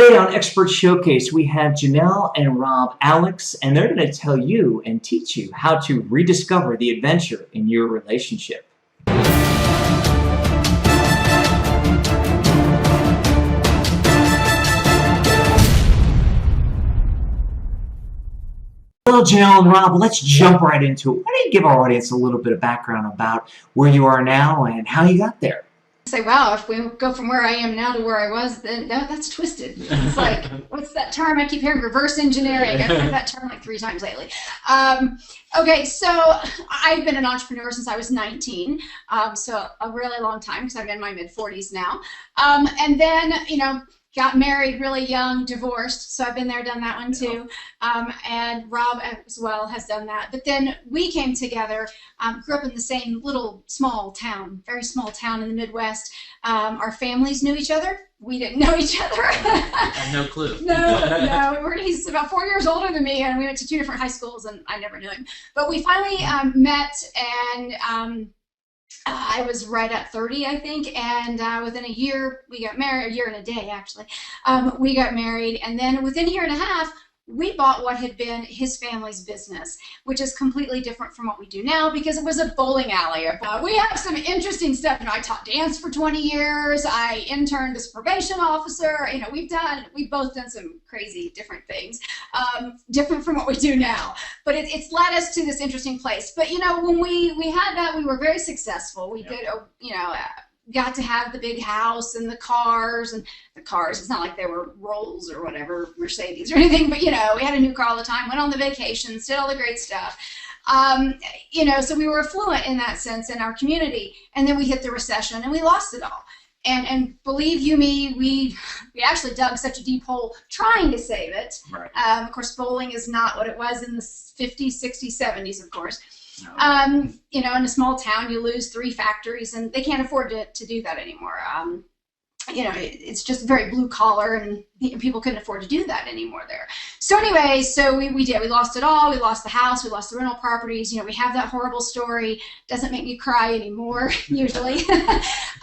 Today on Expert Showcase, we have Janelle and Rob Alex, and they're going to tell you and teach you how to rediscover the adventure in your relationship. Well, Janelle and Rob, let's jump right into it. Why don't you give our audience a little bit of background about where you are now and how you got there? Say, wow, if we go from where I am now to where I was, then that's twisted. It's like, what's that term I keep hearing? Reverse engineering. I've heard that term like 3 times lately. Okay, so I've been an entrepreneur since I was 19, so a really long time because I'm in my mid-40s now. And then, got married really young, divorced, so I've been there, done that one too. And Rob as well has done that. But then we came together, grew up in the same little small town, very small town in the Midwest. Our families knew each other. We didn't know each other. I had no clue. No. He's about 4 years older than me, and we went to 2 different high schools, and I never knew him. But we finally met, and I was right at 30, I think, and within a year we got married, a year and a day actually. We got married, and then within a year and a half, we bought what had been his family's business, which is completely different from what we do now because it was a bowling alley. We have some interesting stuff. I taught dance for 20 years. I interned as a probation officer. We've both done some crazy different things, different from what we do now. But it's led us to this interesting place. But when we had that, we were very successful. We did, got to have the big house and the cars, it's not like they were Rolls or whatever, Mercedes or anything, but we had a new car all the time, went on the vacations, did all the great stuff. So we were affluent in that sense in our community, and then we hit the recession and we lost it all. And believe you me, we actually dug such a deep hole trying to save it. Right. Of course, bowling is not what it was in the 50s, 60s, 70s, of course. No. In a small town, you lose 3 factories, and they can't afford to do that anymore. It's just very blue collar, and people couldn't afford to do that anymore there. So anyway, we did. We lost it all. We lost the house. We lost the rental properties. We have that horrible story. Doesn't make me cry anymore, usually.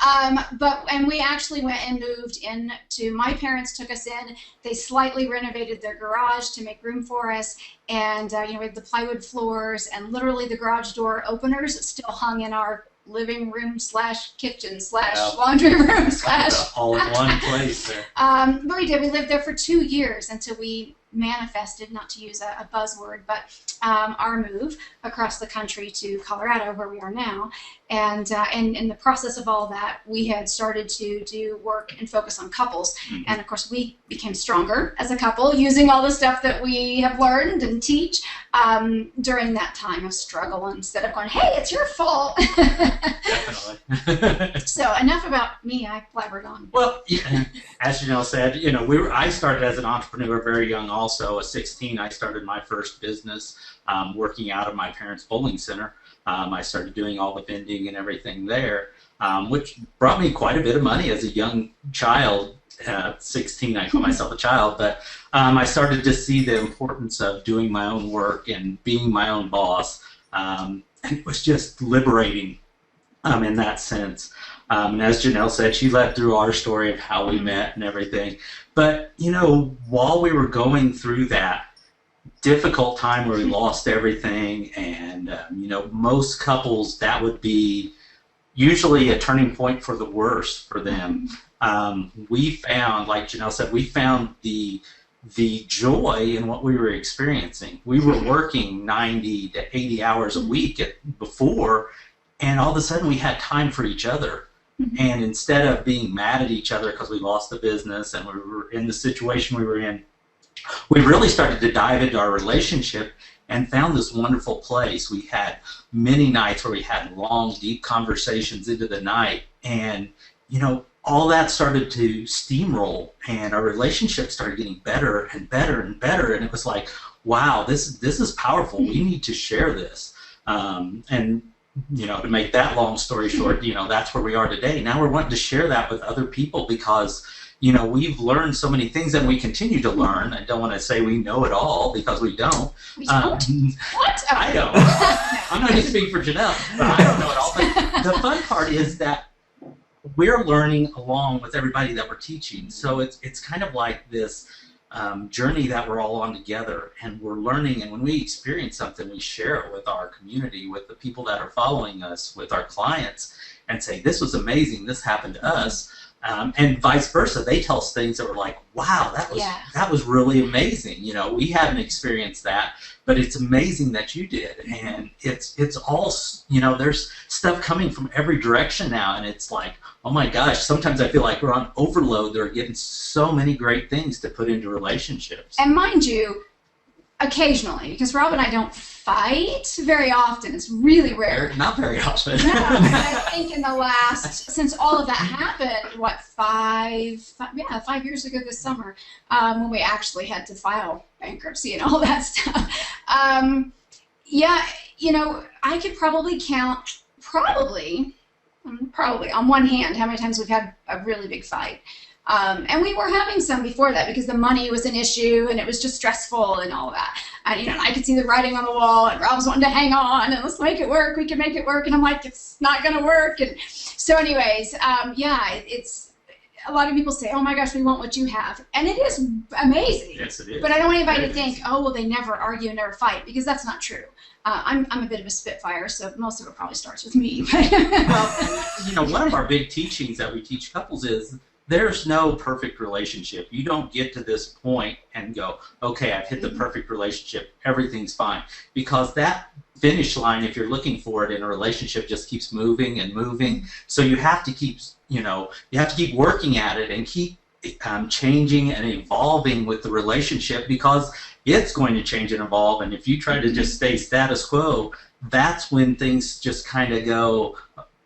And we actually went and moved into, my parents took us in. They slightly renovated their garage to make room for us. And, we had the plywood floors, and literally the garage door openers still hung in our living room / kitchen / laundry room / all in one place there. But we did. We lived there for 2 years until we manifested, not to use a buzzword, but our move across the country to Colorado, where we are now. And in the process of all that, we had started to do work and focus on couples. Mm-hmm. And of course, we became stronger as a couple using all the stuff that we have learned and teach during that time of struggle, instead of going, hey, it's your fault. Definitely. So enough about me. I blabbered on. Well, as Janelle said, I started as an entrepreneur very young. Also, at 16, I started my first business working out of my parents' bowling center. I started doing all the vending and everything there, which brought me quite a bit of money as a young child. 16, I call myself a child, but I started to see the importance of doing my own work and being my own boss, and it was just liberating in that sense. And as Janelle said, she led through our story of how we met and everything. But, while we were going through that difficult time where we lost everything, and, most couples, that would be usually a turning point for the worse for them. We found, like Janelle said, we found the joy in what we were experiencing. We were working 90 to 80 hours a week before, and all of a sudden we had time for each other. And instead of being mad at each other because we lost the business and we were in the situation we were in, we really started to dive into our relationship and found this wonderful place. We had many nights where we had long, deep conversations into the night, and all that started to steamroll, and our relationship started getting better and better and better, and it was like, wow, this is powerful. We need to share this. And to make that long story short, that's where we are today. Now we're wanting to share that with other people because, we've learned so many things, and we continue to learn. I don't want to say we know it all because we don't. We don't? What? I don't. I'm not going to speak for Janelle, but I don't know it all. But the fun part is that we're learning along with everybody that we're teaching. So it's kind of like this journey that we're all on together, and we're learning. And when we experience something, we share it with our community, with the people that are following us, with our clients, and say, this was amazing, this happened to us. And vice versa, they tell us things that were like, wow, that was really amazing. You know, we haven't experienced that, but it's amazing that you did. And it's all, you know, there's stuff coming from every direction now, and it's like, oh my gosh, sometimes I feel like we're on overload. They're getting so many great things to put into relationships. And mind you, occasionally, because Rob and I don't fight very often. It's really rare. Not very often. No, I think in the last, since all of that happened, what, 5 years ago this summer, when we actually had to file bankruptcy and all that stuff. Yeah, you know, I could probably count, probably on one hand, how many times we've had a really big fight. And we were having some before that because the money was an issue and it was just stressful and all that. And, you know, I could see the writing on the wall, and Rob was wanting to hang on and let's make it work. We can make it work. And I'm like, it's not going to work. And so anyways, yeah, it's a lot of people say, oh my gosh, we want what you have. And it is amazing. Yes, it is. But I don't want anybody to think, oh, well, they never argue and never fight, because that's not true. I'm a bit of a spitfire, so most of it probably starts with me. Well, you know, one of our big teachings that we teach couples is there's no perfect relationship. You don't get to this point and go, okay, I've hit the perfect relationship, everything's fine. Because that finish line, if you're looking for it in a relationship, just keeps moving and moving. So you have to keep, you know, you have to keep working at it and keep changing and evolving with the relationship, because it's going to change and evolve. And if you try to just stay status quo, that's when things just kind of go,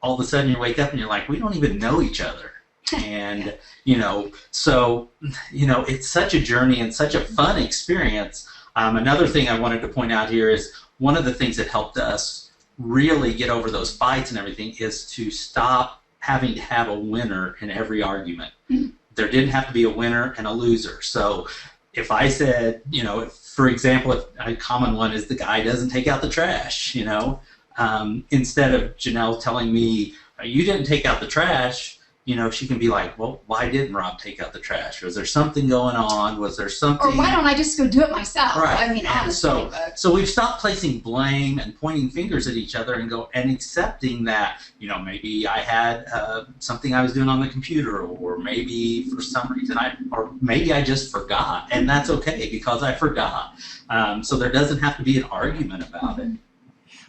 all of a sudden you wake up and you're like, we don't even know each other. And, you know, so, you know, it's such a journey and such a fun experience. Another thing I wanted to point out here is one of the things that helped us really get over those fights and everything is to stop having to have a winner in every argument. There didn't have to be a winner and a loser. So if I said, you know, for example, if a common one is the guy doesn't take out the trash, you know, instead of Janelle telling me, you didn't take out the trash, you know, she can be like, well, why didn't Rob take out the trash? Was there something going on? Was there something? Or why don't I just go do it myself? Right. I mean, honestly. So we've stopped placing blame and pointing fingers at each other and accepting that, you know, maybe I had something I was doing on the computer, or maybe for some reason maybe I just forgot, and that's okay because I forgot. So there doesn't have to be an argument about it.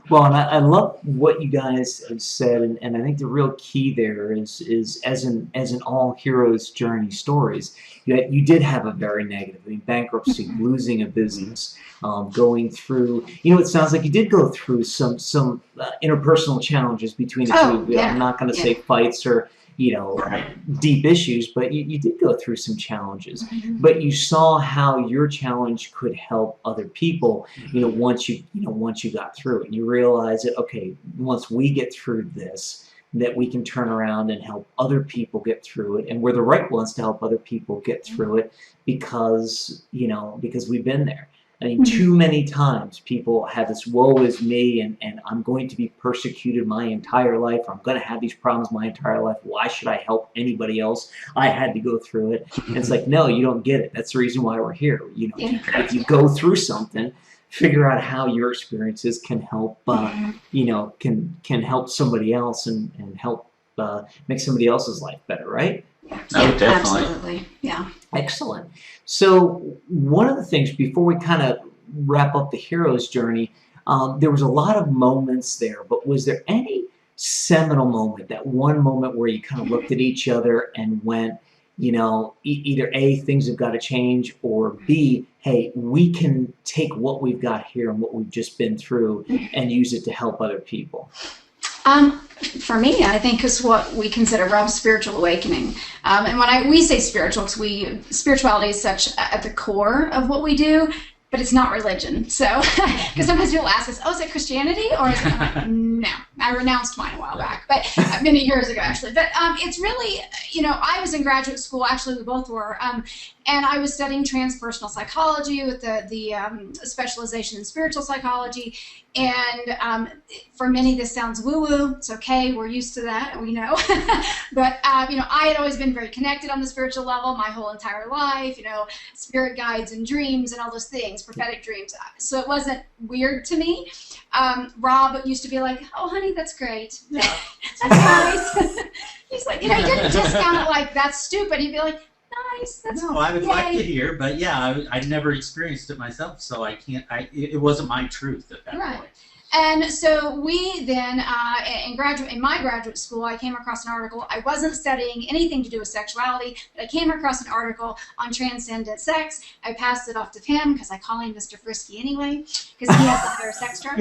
Well, and I love what you guys have said, and I think the real key there is as in all heroes' journey stories, you did have a very negative, I mean, bankruptcy, losing a business, going through, you know, it sounds like you did go through some interpersonal challenges between the two. Yeah. I'm not going to say fights or, you know, deep issues, but you did go through some challenges. But you saw how your challenge could help other people, you know, once you got through it. And you realize that, okay, once we get through this, that we can turn around and help other people get through it. And we're the right ones to help other people get through it because, you know, because we've been there. I mean, too many times people have this woe is me, and I'm going to be persecuted my entire life, or I'm going to have these problems my entire life. Why should I help anybody else? I had to go through it. And it's like, no, you don't get it. That's the reason why we're here. You know, if you go through something, figure out how your experiences can help, you know, can help somebody else and help make somebody else's life better, right? Yeah, definitely. Absolutely. Yeah. Excellent. So one of the things, before we kind of wrap up the hero's journey, there was a lot of moments there, but was there any seminal moment, that one moment where you kind of looked at each other and went, you know, either A, things have got to change, or B, hey, we can take what we've got here and what we've just been through and use it to help other people? For me, I think is what we consider Rob's spiritual awakening. And when we say spiritual, because spirituality is such at the core of what we do, but it's not religion. So, because sometimes people ask us, oh, is it Christianity? Or is it? I'm like, no, I renounced mine a while back, but many years ago, actually. But it's really, you know, I was in graduate school, actually we both were, And I was studying transpersonal psychology with the specialization in spiritual psychology. And for many, this sounds woo-woo. It's okay. We're used to that. We know. But, I had always been very connected on the spiritual level my whole entire life, spirit guides and dreams and all those things, prophetic dreams. So it wasn't weird to me. Rob used to be like, oh, honey, that's great. That's nice. He's like, he didn't discount it like, that's stupid. He'd be like, nice. That's no, I would like to hear, but yeah, I'd never experienced it myself, so I can't. It wasn't my truth at that point. And so we then, in my graduate school, I came across an article. I wasn't studying anything to do with sexuality, but I came across an article on transcendent sex. I passed it off to him because I call him Mr. Frisky anyway, because he has the higher sex drive.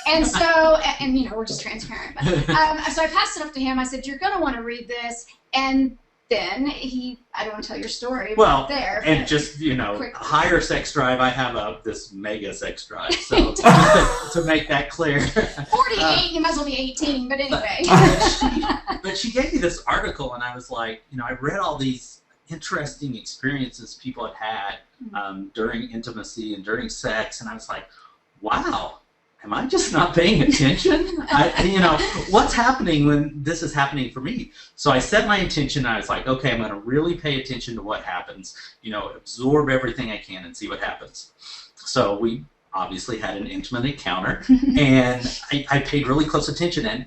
And so, we're just transparent. But, so I passed it off to him. I said, you're going to want to read this. And then I don't want to tell your story. Well, there, and just, higher sex drive, I have this mega sex drive. So to make that clear. 48, you might as well be 18, but anyway. But she gave me this article, and I was like, I read all these interesting experiences people had during intimacy and during sex, and I was like, wow. Am I just not paying attention? What's happening when this is happening for me? So I set my intention, and I was like, okay, I'm going to really pay attention to what happens, absorb everything I can and see what happens. So we obviously had an intimate encounter, and I paid really close attention. And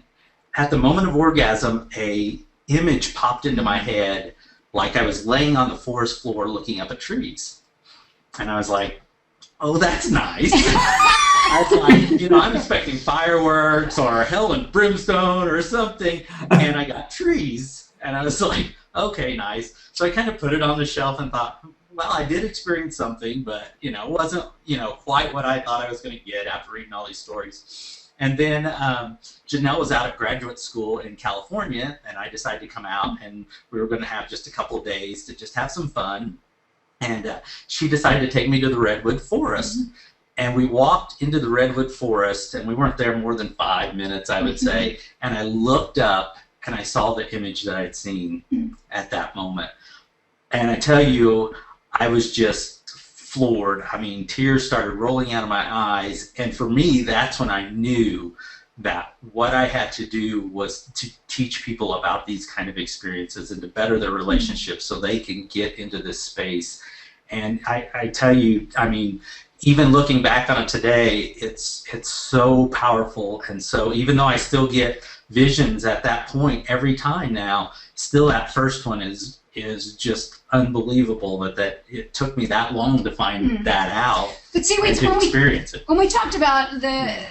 at the moment of orgasm, a image popped into my head like I was laying on the forest floor looking up at trees. And I was like, oh, that's nice. I was like, I'm expecting fireworks or hell and brimstone or something, and I got trees, and I was like, okay, nice. So I kind of put it on the shelf and thought, well, I did experience something, but, it wasn't, quite what I thought I was going to get after reading all these stories. And then Janelle was out at graduate school in California, and I decided to come out, and we were going to have just a couple of days to just have some fun. And she decided to take me to the Redwood Forest. And we walked into the Redwood Forest, and we weren't there more than 5 minutes, I would say. And I looked up, and I saw the image that I'd seen at that moment. And I tell you, I was just floored. I mean, tears started rolling out of my eyes. And for me, that's when I knew that what I had to do was to teach people about these kind of experiences and to better their relationships so they can get into this space. And I tell you, I mean, even looking back on it today, it's so powerful. And so even though I still get visions at that point every time now, still that first one is just unbelievable that it took me that long to find that out. But see, and to experience it. When we talked about the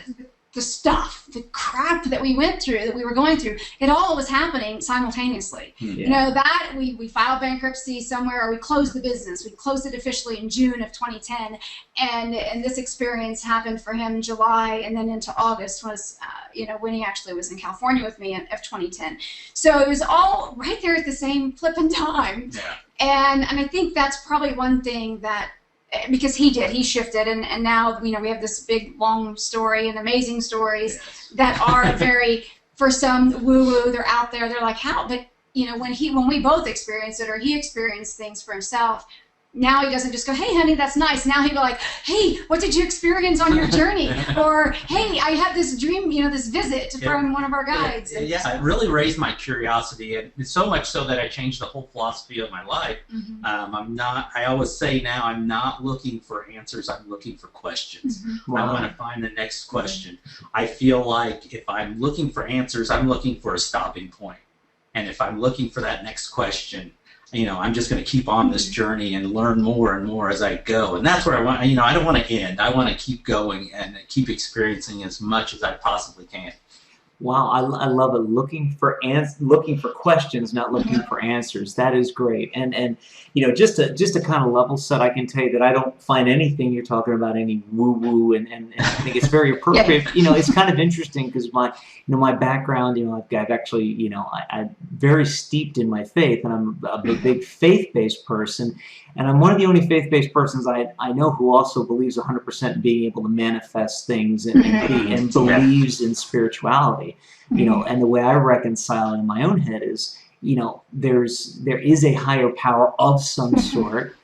stuff, the crap that we went through, that we were going through, it all was happening simultaneously. That we filed bankruptcy somewhere, or we closed the business. We closed it officially in June of 2010, and this experience happened for him in July, and then into August was, when he actually was in California with me of 2010. So it was all right there at the same flipping time. And I think that's probably one thing that, because he shifted, and now we have this big long story and amazing stories that are very, for some woo-woo, they're out there, they're like, how? But when we both experienced it, or he experienced things for himself, now he doesn't just go, hey honey, that's nice. Now he'd be like, hey, what did you experience on your journey? Or hey, I had this dream, this visit from one of our guides. It really raised my curiosity, and so much so that I changed the whole philosophy of my life. I always say now, I'm not looking for answers, I'm looking for questions. I want to find the next question. I feel like if I'm looking for answers, I'm looking for a stopping point. And if I'm looking for that next question, I'm just going to keep on this journey and learn more and more as I go. And that's where I want, I don't want to end. I want to keep going and keep experiencing as much as I possibly can. Wow, I love it. Looking for questions, not looking for answers. That is great. And just to kind of level set, I can tell you that I don't find anything you're talking about any woo-woo, and I think it's very appropriate. It's kind of interesting because my background, I've actually, I'm very steeped in my faith, and I'm a big faith-based person, and I'm one of the only faith-based persons I know who also believes 100% in being able to manifest things and believes in spirituality. And the way I reconcile it in my own head is there is a higher power of some sort.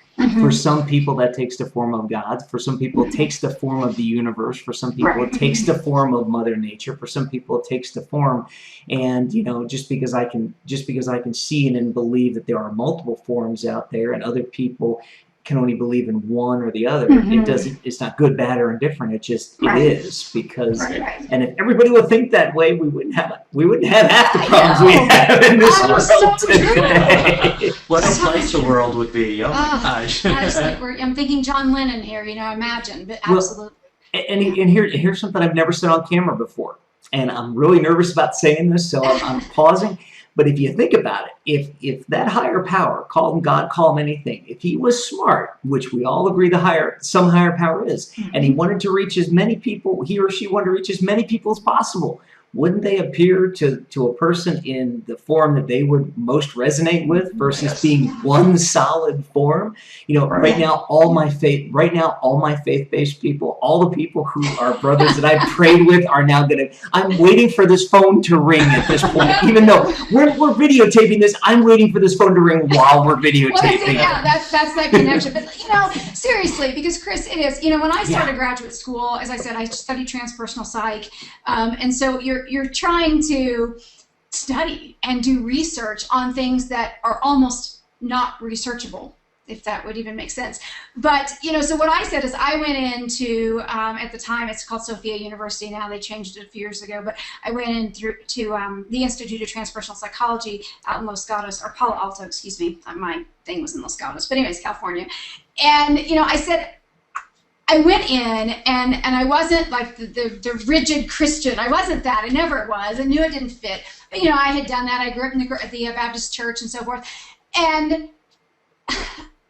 For some people, that takes the form of God. For some people, it takes the form of the universe. For some people, it takes the form of Mother Nature. For some people, it takes the form, and just because I can see and believe that there are multiple forms out there, and other people can only believe in one or the other. It's not good, bad, or indifferent. It is, because and if everybody would think that way, we wouldn't have half the problems we have in this world today. What a place the world would be. Oh my gosh. I'm thinking John Lennon here, imagine, but absolutely. Well, and here's something I've never said on camera before, and I'm really nervous about saying this, so I'm pausing. But if you think about it, if that higher power, call him God, call him anything, if he was smart, which we all agree some higher power is, and he wanted to reach as many people, he or she wanted to reach as many people as possible, wouldn't they appear to a person in the form that they would most resonate with versus being one solid form? Right now, all my faith-based people, all the people who are brothers that I've prayed with are now I'm waiting for this phone to ring at this point. Even though we're videotaping this, I'm waiting for this phone to ring while we're videotaping. Well, that's that connection. But seriously, because Chris, it is. When I started graduate school, as I said, I studied transpersonal psych, and so you're trying to study and do research on things that are almost not researchable, if that would even make sense. But, so what I said is I went into, at the time, it's called Sophia University now, they changed it a few years ago, but I went in to the Institute of Transpersonal Psychology out in Los Gatos, or Palo Alto, excuse me, my thing was in Los Gatos, but anyways, California. And, I said, I went in, and I wasn't like the rigid Christian. I wasn't that. I never was. I knew it didn't fit. But, I had done that. I grew up in the Baptist church and so forth. And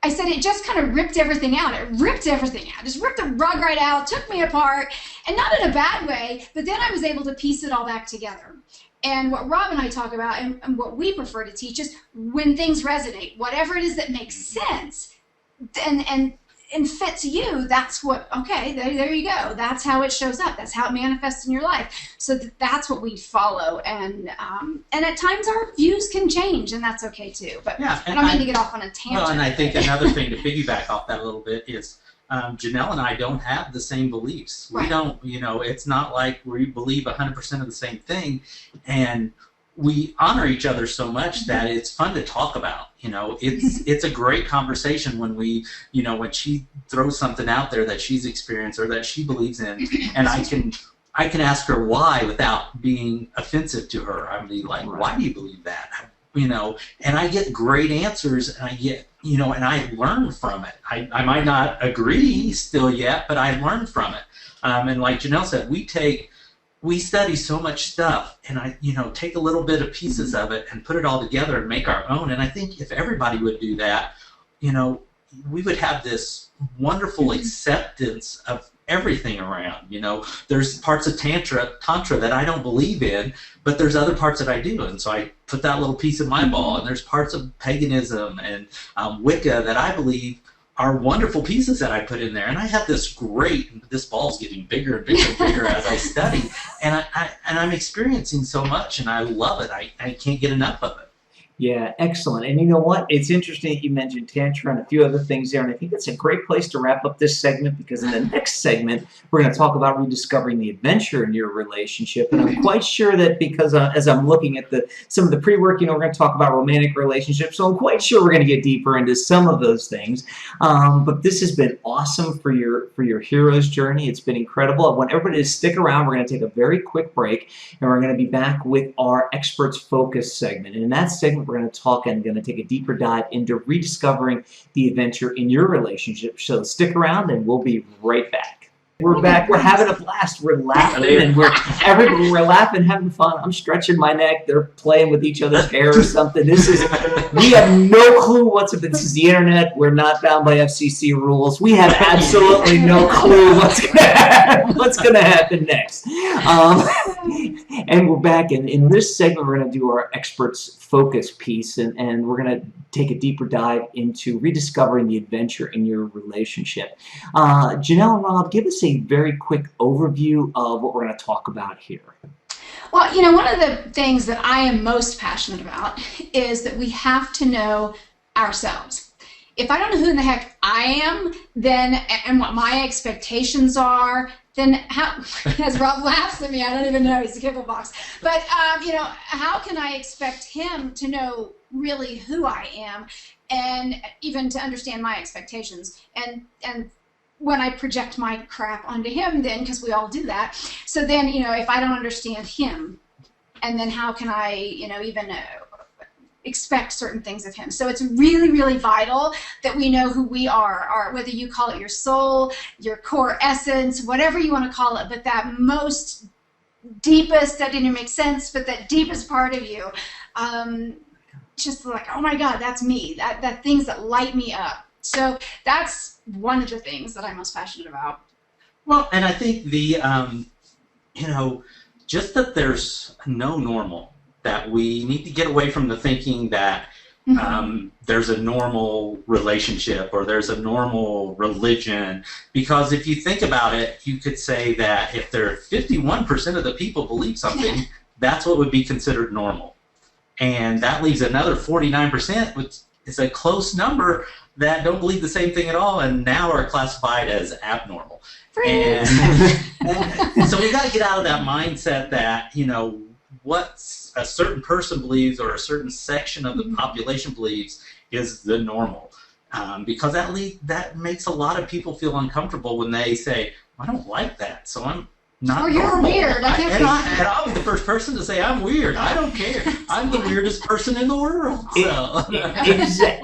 I said it just kind of ripped everything out. It ripped everything out. Just ripped the rug right out, took me apart, and not in a bad way, but then I was able to piece it all back together. And what Rob and I talk about, and what we prefer to teach, is when things resonate, whatever it is that makes sense, and fits you, that's what, okay, there you go. That's how it shows up. That's how it manifests in your life. So that's what we follow. And at times our views can change, and that's okay too. But I don't mean to get off on a tangent. Well, and I think another thing to piggyback off that a little bit is Janelle and I don't have the same beliefs. We don't, it's not like we believe 100% of the same thing. And we honor each other so much that it's fun to talk about. It's a great conversation when when she throws something out there that she's experienced or that she believes in, and I can ask her why without being offensive to her. I'd be like, why do you believe that? And I get great answers, and I get, and I learn from it. I might not agree still yet, but I learn from it. And like Janelle said, we study so much stuff, and I, take a little bit of pieces of it and put it all together and make our own. And I think if everybody would do that, we would have this wonderful acceptance of everything around. There's parts of Tantra that I don't believe in, but there's other parts that I do. And so I put that little piece in my ball. And there's parts of paganism and Wicca that I believe are wonderful pieces that I put in there, and I have this ball's getting bigger and bigger and bigger as I study, and I'm experiencing so much, and I love it. I can't get enough of it. Yeah, excellent. And you know what? It's interesting that you mentioned Tantra and a few other things there, and I think that's a great place to wrap up this segment, because in the next segment, we're going to talk about rediscovering the adventure in your relationship. And I'm quite sure that because as I'm looking at some of the pre-work, we're going to talk about romantic relationships, so I'm quite sure we're going to get deeper into some of those things. But this has been awesome for your hero's journey. It's been incredible. I want everybody to stick around. We're going to take a very quick break, and we're going to be back with our Experts Focus segment. And in that segment, we're going to talk and going to take a deeper dive into rediscovering the adventure in your relationship. So stick around, and we'll be right back. We're back. We're having a blast. We're laughing, and we're laughing, having fun. I'm stretching my neck. They're playing with each other's hair or something. We have no clue what's up. This is the internet. We're not bound by FCC rules. We have absolutely no clue what's going to happen next. And we're back. And in this segment, we're going to do our Experts Focus piece, and we're going to take a deeper dive into rediscovering the adventure in your relationship. Janelle and Rob, give us a very quick overview of what we're going to talk about here. Well, you know, one of the things that I am most passionate about is that we have to know ourselves. If I don't know who in the heck I am, then, and what my expectations are, then how, as Rob laughs at me, I don't even know, he's a giggle box. But, you know, how can I expect him to know really who I am and even to understand my expectations? And when I project my crap onto him then, because we all do that, so then, you know, if I don't understand him, and then how can I, you know, even expect certain things of him? So it's really, really vital that we know who we are, whether you call it your soul, your core essence, whatever you want to call it, but that most deepest, that didn't make sense, but that deepest part of you, just like, oh my God, that's me, that things that light me up. So that's one of the things that I'm most passionate about. Well, and I think the, you know, just that there's no normal, that we need to get away from the thinking that there's a normal relationship or there's a normal religion, because if you think about it, you could say that if there 51% of the people believe something, that's what would be considered normal. And that leaves another 49%, which is a close number, that don't believe the same thing at all and now are classified as abnormal. And so we got to get out of that mindset that, you know, what a certain person believes or a certain section of the population believes is the normal. Because that makes a lot of people feel uncomfortable when they say, I don't like that, so I'm not you're normal. Weird. And I'm the first person to say I'm weird. I don't care. I'm the weirdest person in the world. So.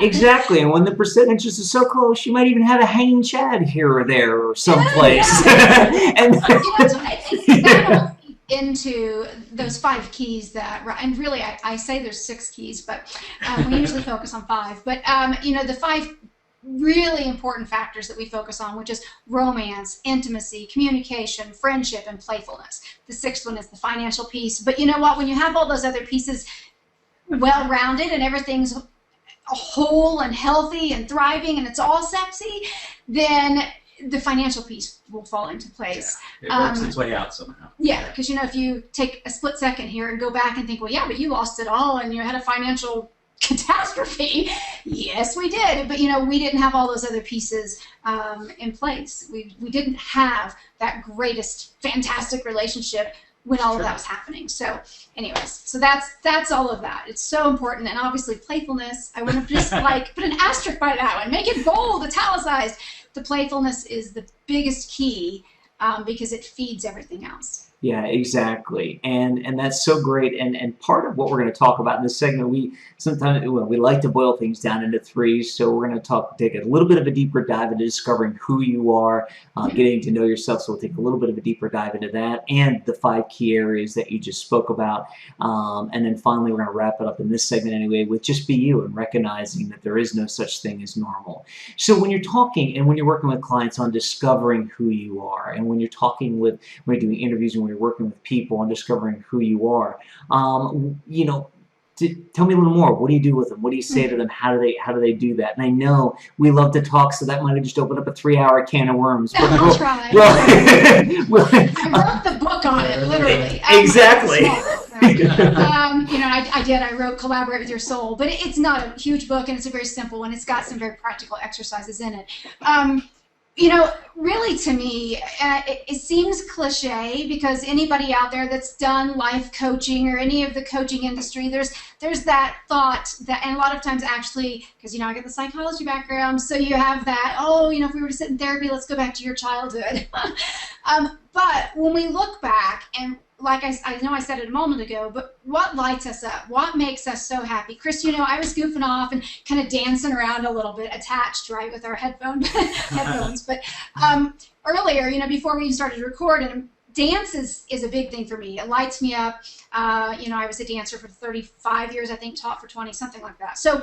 Exactly. And when the percentages are so close, you might even have a hanging chad here or there or someplace. And you know, so I think that'll into those 5 keys that, and really I say there's 6 keys, but we usually focus on 5. But you know, the 5 really important factors that we focus on, which is romance, intimacy, communication, friendship, and playfulness. The 6th one is the financial piece. But you know what? When you have all those other pieces well-rounded and everything's whole and healthy and thriving and it's all sexy, then the financial piece will fall into place. Yeah, it works its way out somehow. Yeah, because you know, if you take a split second here and go back and think, well, yeah, but you lost it all and you had a financial catastrophe. Yes, we did, but you know, we didn't have all those other pieces in place. We didn't have that greatest, fantastic relationship when all of that was happening. So, anyways, so that's all of that. It's so important, and obviously playfulness. I would have just like put an asterisk by that one, make it bold, italicized. The playfulness is the biggest key because it feeds everything else. Yeah, exactly, and that's so great. And part of what we're going to talk about in this segment, we like to boil things down into 3. So we're going to take a little bit of a deeper dive into discovering who you are, getting to know yourself. So we'll take a little bit of a deeper dive into that and the 5 key areas that you just spoke about. And then finally, we're going to wrap it up in this segment anyway with just be you and recognizing that there is no such thing as normal. So when you're talking and when you're working with clients on discovering who you are, and when you're talking with, when you're doing interviews and when you're working with people and discovering who you are, you know, tell me a little more. What do you do with them? What do you say to them? How do they do that? And I know we love to talk, so that might have just opened up a 3-hour can of worms. But I'll try. Well, I wrote the book on it, literally. Exactly. You know, I did. I wrote Collaborate with Your Soul, but it's not a huge book, and it's a very simple one. It's got some very practical exercises in it. You know, really to me, it seems cliche because anybody out there that's done life coaching or any of the coaching industry, there's that thought that, and a lot of times actually, because, you know, I get the psychology background, so you have that, oh, you know, if we were to sit in therapy, let's go back to your childhood. But when we look back, and like I know I said it a moment ago, but what lights us up? What makes us so happy? Chris, you know, I was goofing off and kind of dancing around a little bit, attached, right, with our headphones. But earlier, you know, before we even started recording, dance is a big thing for me. It lights me up. You know, I was a dancer for 35 years, I think, taught for 20, something like that. So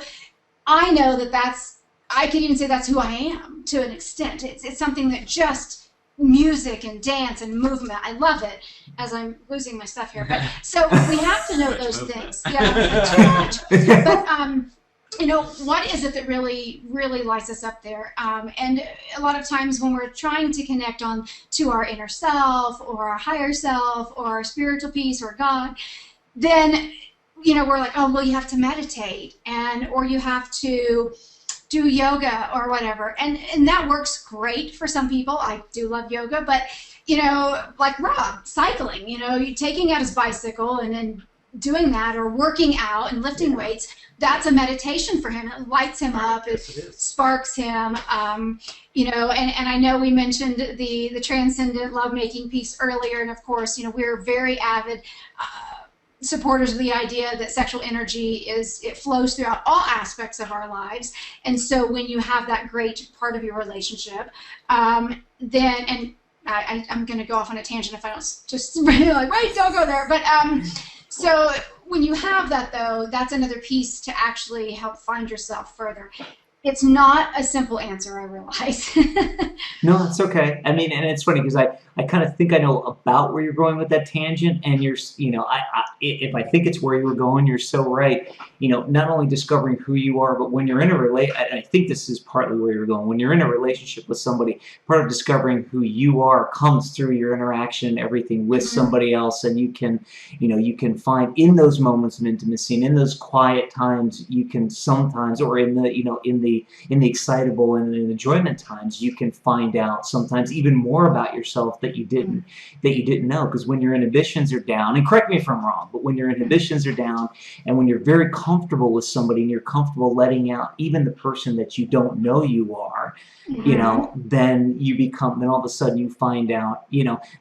I know that I could even say that's who I am to an extent. It's something that just music and dance and movement. I love it, as I'm losing my stuff here. But so we have to know those things. Yeah, too much. But what is it that really lights us up there? And a lot of times when we're trying to connect on to our inner self or our higher self or our spiritual peace or God, then, we're like, oh, well, you have to meditate or you have to do yoga or whatever. And that works great for some people. I do love yoga, but, like Rob, cycling, you taking out his bicycle and then doing that, or working out and lifting weights, that's a meditation for him. It lights him up. It sparks him. And I know we mentioned the transcendent lovemaking piece earlier, and of course, we're very avid supporters of the idea that sexual energy it flows throughout all aspects of our lives. And so when you have that great part of your relationship, then, and I'm going to go off on a tangent if I don't just like, wait, don't go there. But so when you have that, though, that's another piece to actually help find yourself further. It's not a simple answer, I realize. No, it's okay. I mean, and it's funny because I kind of think I know about where you're going with that tangent, and if I think it's where you were going, you're so right. Not only discovering who you are, but when you're in I think this is partly where you're going. When you're in a relationship with somebody, part of discovering who you are comes through your interaction, everything with somebody else, and you can find in those moments of intimacy and in those quiet times, you can sometimes, or in the excitable and in the enjoyment times, you can find out sometimes even more about yourself that you didn't know. Because when your inhibitions are down, and correct me if I'm wrong, but when your inhibitions are down and when you're very comfortable with somebody and you're comfortable letting out even the person that you don't know you are, then all of a sudden you find out,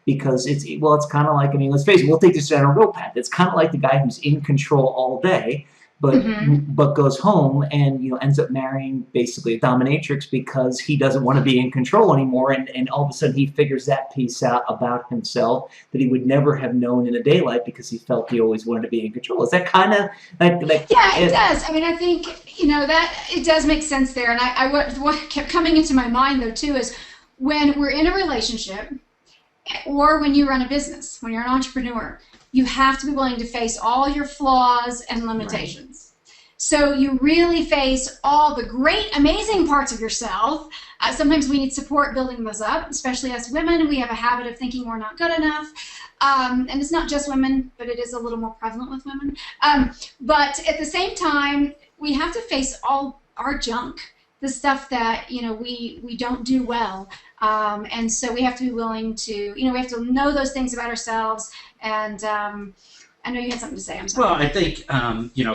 because it's kind of like, let's face it, we'll take this down a real path. It's kind of like the guy who's in control all day, but goes home and ends up marrying basically a dominatrix because he doesn't want to be in control anymore, and all of a sudden he figures that piece out about himself that he would never have known in the daylight because he felt he always wanted to be in control. Is that kind of like yeah, it does. I mean, I think that it does make sense there. And what kept coming into my mind though too is when we're in a relationship or when you run a business, when you're an entrepreneur, you have to be willing to face all your flaws and limitations. Right. So you really face all the great, amazing parts of yourself. Sometimes we need support building those up, especially as women. We have a habit of thinking we're not good enough. And it's not just women, but it is a little more prevalent with women. But at the same time, we have to face all our junk, the stuff that we don't do well. And so we have to be willing to, we have to know those things about ourselves. And I know you had something to say. I'm sorry. Well, I think,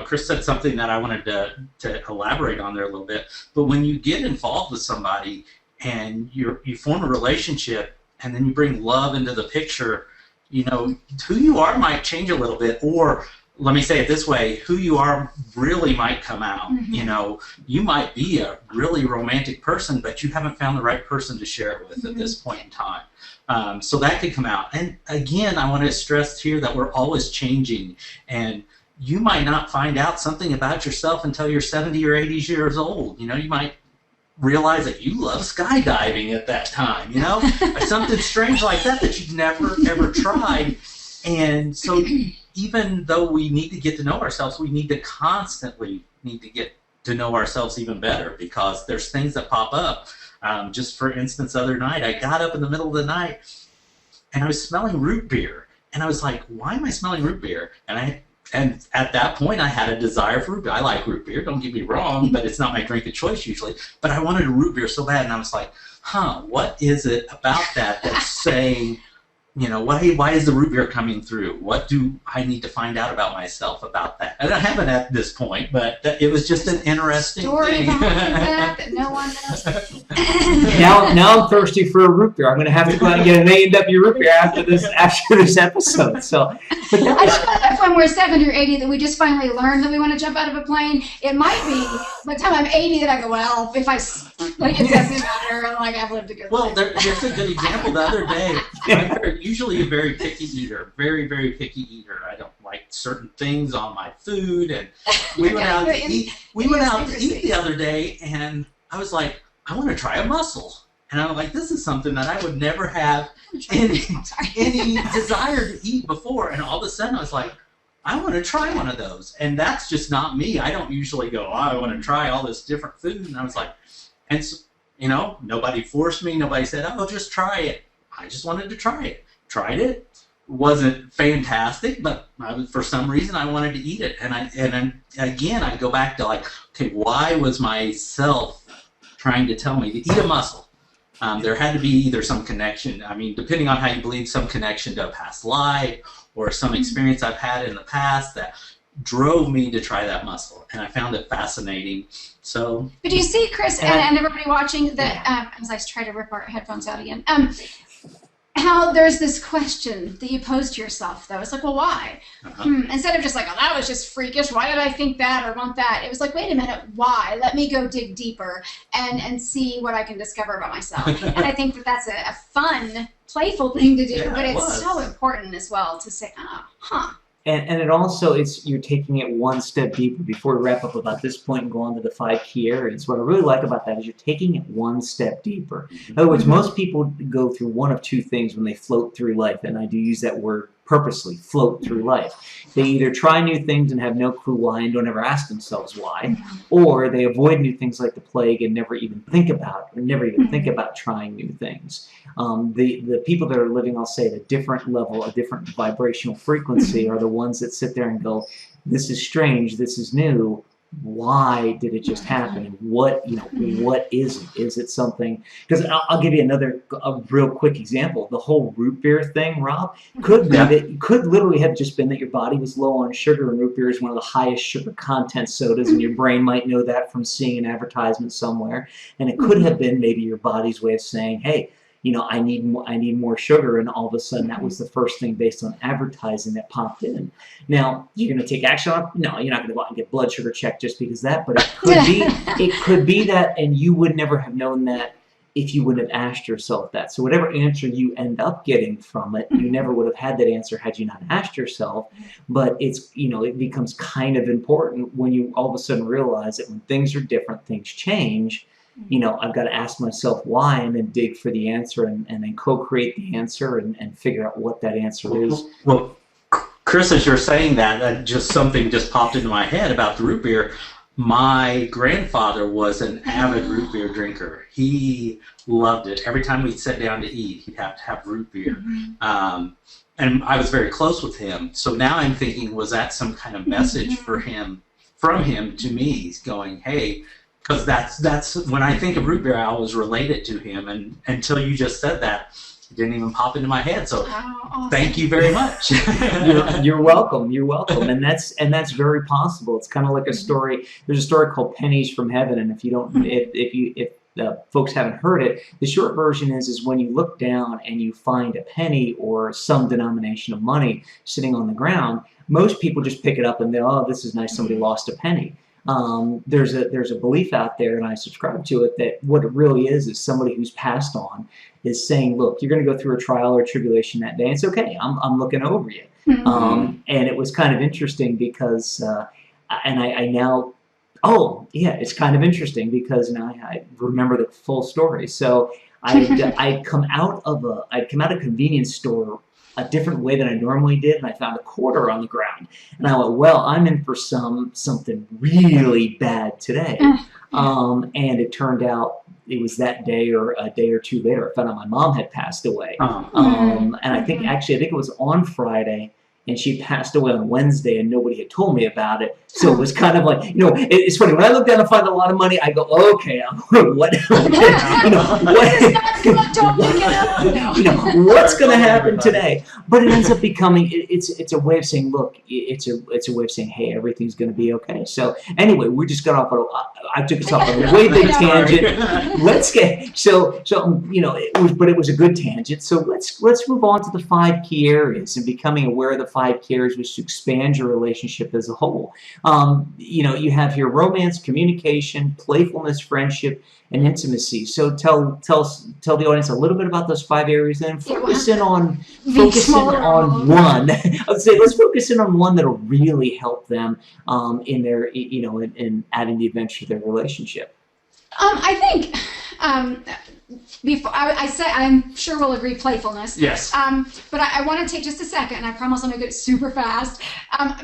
Chris said something that I wanted to elaborate on there a little bit. But when you get involved with somebody and you form a relationship and then you bring love into the picture, who you are might change a little bit. Or let me say it this way, who you are really might come out. You might be a really romantic person, but you haven't found the right person to share it with at this point in time. So that could come out. And again, I want to stress here that we're always changing. And you might not find out something about yourself until you're 70 or 80 years old. You might realize that you love skydiving at that time, something strange like that you've never, ever tried. And so even though we need to get to know ourselves, we need to constantly get to know ourselves even better, because there's things that pop up. Just for instance, the other night, I got up in the middle of the night and I was smelling root beer. And I was like, why am I smelling root beer? And at that point, I had a desire for root beer. I like root beer, don't get me wrong, but it's not my drink of choice usually. But I wanted a root beer so bad, and I was like, what is it about that's saying, why is the root beer coming through? What do I need to find out about myself about that? And I haven't at this point, but it was just an interesting story thing. that no one knows. Now I'm thirsty for a root beer. I'm going to have to go out and get an A&W root beer after this episode. So, I just feel like when we're 70 or 80 that we just finally learned that we want to jump out of a plane. It might be by the time I'm 80 that I go, well, if it doesn't matter. I'm like, I've lived a good life. Well, there's a good example. The other day, I'm usually a very picky eater, very, very picky eater. I don't like certain things on my food, and we went out to eat. We went out to eat the other day, and I was like, I want to try a mussel, and I'm like, this is something that I would never have any desire to eat before, and all of a sudden I was like, I want to try one of those. And that's just not me. I don't usually go, oh, I want to try all this different food. And I was like, and so, you know, nobody forced me. Nobody said, oh, just try it. I just wanted to try it. Tried it. Wasn't fantastic, but for some reason I wanted to eat it. And again, I go back to like, okay, why was myself trying to tell me to eat a mussel? There had to be either some connection. I mean, depending on how you believe, some connection to a past life or some experience I've had in the past that drove me to try that mussel, and I found it fascinating. So, but you see, Chris, and everybody watching, that as I try to rip our headphones out again, how there's this question that you pose to yourself, though. It's like, well, why? Instead of just like, oh, that was just freakish. Why did I think that or want that? It was like, wait a minute, why? Let me go dig deeper and see what I can discover about myself. And I think that that's a fun, playful thing to do, but it's so important as well to say, And it also, you're taking it one step deeper. Before we wrap up about this point and go on to the 5 key areas, what I really like about that is you're taking it one step deeper. In other words, most people go through one of 2 things when they float through life, and I do use that word purposely, float through life. They either try new things and have no clue why and don't ever ask themselves why, or they avoid new things like the plague and never even think about trying new things. The people that are living, I'll say, at a different level, a different vibrational frequency are the ones that sit there and go, this is strange, this is new, why did it just happen? And what is it? Is it something? Because I'll give you a real quick example. The whole root beer thing, Rob, could literally have just been that your body was low on sugar, and root beer is one of the highest sugar content sodas, and your brain might know that from seeing an advertisement somewhere. And it could have been maybe your body's way of saying, hey, I need more sugar, and all of a sudden that was the first thing based on advertising that popped in. Now, you're going to take action on it? No, you're not going to go out and get blood sugar checked just because of that, but it could be that, and you would never have known that if you wouldn't have asked yourself that. So whatever answer you end up getting from it, you never would have had that answer had you not asked yourself. But it's, it becomes kind of important when you all of a sudden realize that when things are different, things change. I've got to ask myself why, and then dig for the answer, and then co-create the answer and figure out what that answer is. Well, Chris, as you're saying that, something just popped into my head about the root beer. My grandfather was an avid root beer drinker. He loved it. Every time we'd sit down to eat, he'd have to have root beer. And I was very close with him. So now I'm thinking, was that some kind of message from him to me? He's going, hey, because that's when I think of root beer, I always relate it to him. And until you just said that, it didn't even pop into my head. So thank you very much. You're welcome. You're welcome. And that's very possible. It's kind of like a story. There's a story called Pennies from Heaven, and if folks haven't heard it, the short version is when you look down and you find a penny or some denomination of money sitting on the ground, most people just pick it up and oh, this is nice, somebody lost a penny. There's a belief out there, and I subscribe to it, that what it really is somebody who's passed on is saying, look, you're going to go through a trial or tribulation that day. It's okay. I'm looking over you. And it was kind of interesting because, I now, it's kind of interesting because now I remember the full story. So I'd come out of a convenience store a different way than I normally did, and I found a quarter on the ground. And I went, well, I'm in for something really bad today. And it turned out it was that day or a day or two later, I found out my mom had passed away. And I think it was on Friday, and she passed away on Wednesday, and nobody had told me about it. So it was kind of like, it's funny. When I look down and find a lot of money, I go, okay, what's going to happen today? But it ends up becoming, it's a way of saying, look, it's a way of saying, hey, everything's going to be okay. So anyway, we just got off I took us off on a way big tangent. It was a good tangent. So let's move on to the 5 key areas, and becoming aware of the 5 key areas, which to expand your relationship as a whole. You have here romance, communication, playfulness, friendship, and intimacy. So tell the audience a little bit about those 5 areas, and focus in on one. I would say let's focus in on one that'll really help them in their in adding the adventure to their relationship. I think before I say, I'm sure we'll agree, playfulness. Yes. But I want to take just a second, and I promise I'm going to get super fast.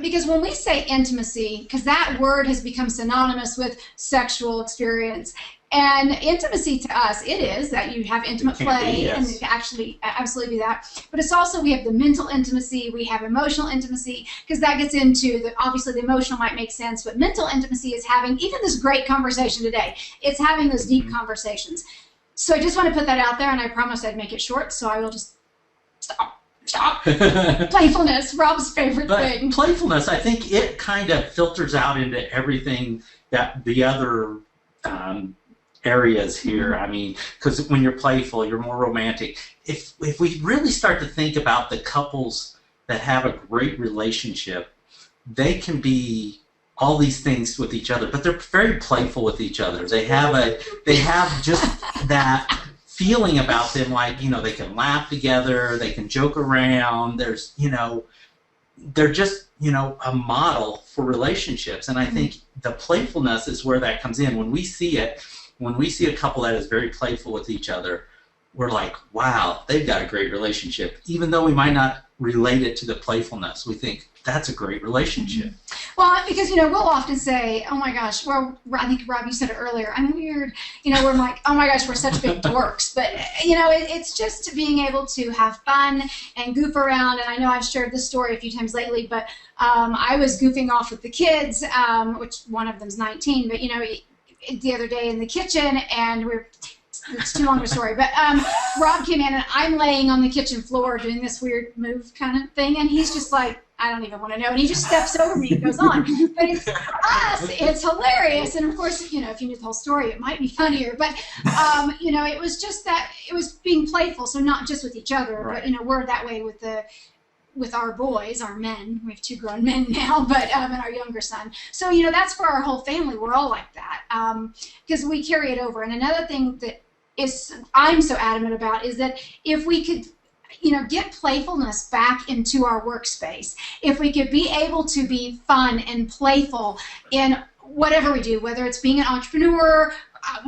Because when we say intimacy, because that word has become synonymous with sexual experience. And intimacy to us, it is that you have intimate play, yes. and it can actually absolutely be that. But it's also, we have the mental intimacy, we have emotional intimacy, because that gets into obviously the emotional might make sense, but mental intimacy is having even this great conversation today. It's having those deep conversations. So I just want to put that out there, and I promised I'd make it short, so I will just stop. Playfulness, Rob's favorite thing. Playfulness, I think it kind of filters out into everything that the other areas here. I mean, because when you're playful, you're more romantic. If we really start to think about the couples that have a great relationship, they can be all these things with each other, but they're very playful with each other. They have just that feeling about them, like, you know, they can laugh together, they can joke around. There's, you know, they're just, you know, a model for relationships. And I think the playfulness is where that comes in. When we see it, when we see a couple that is very playful with each other, we're like, wow, they've got a great relationship. Even though we might not relate it to the playfulness, we think that's a great relationship. Well, because, you know, we'll often say, oh my gosh, well, I think, Rob, you said it earlier, I'm weird. You know, we're like, oh my gosh, we're such big dorks. But, you know, it's just being able to have fun and goof around. And I know I've shared this story a few times lately, but I was goofing off with the kids, which one of them's 19, but, you know, the other day in the kitchen, and it's too long of a story, but Rob came in, and I'm laying on the kitchen floor doing this weird move kind of thing, and he's just like, I don't even want to know, and he just steps over me and goes on. But it's, for us, it's hilarious, and of course, you know, if you knew the whole story, it might be funnier, but, you know, it was just that, it was being playful, so not just with each other, right. But, you know, we're that way with our boys, our men. We have 2 grown men now, but and our younger son. So, you know, that's for our whole family. We're all like that because we carry it over. And another thing that I'm so adamant about is that if we could, you know, get playfulness back into our workspace, if we could be able to be fun and playful in whatever we do, whether it's being an entrepreneur,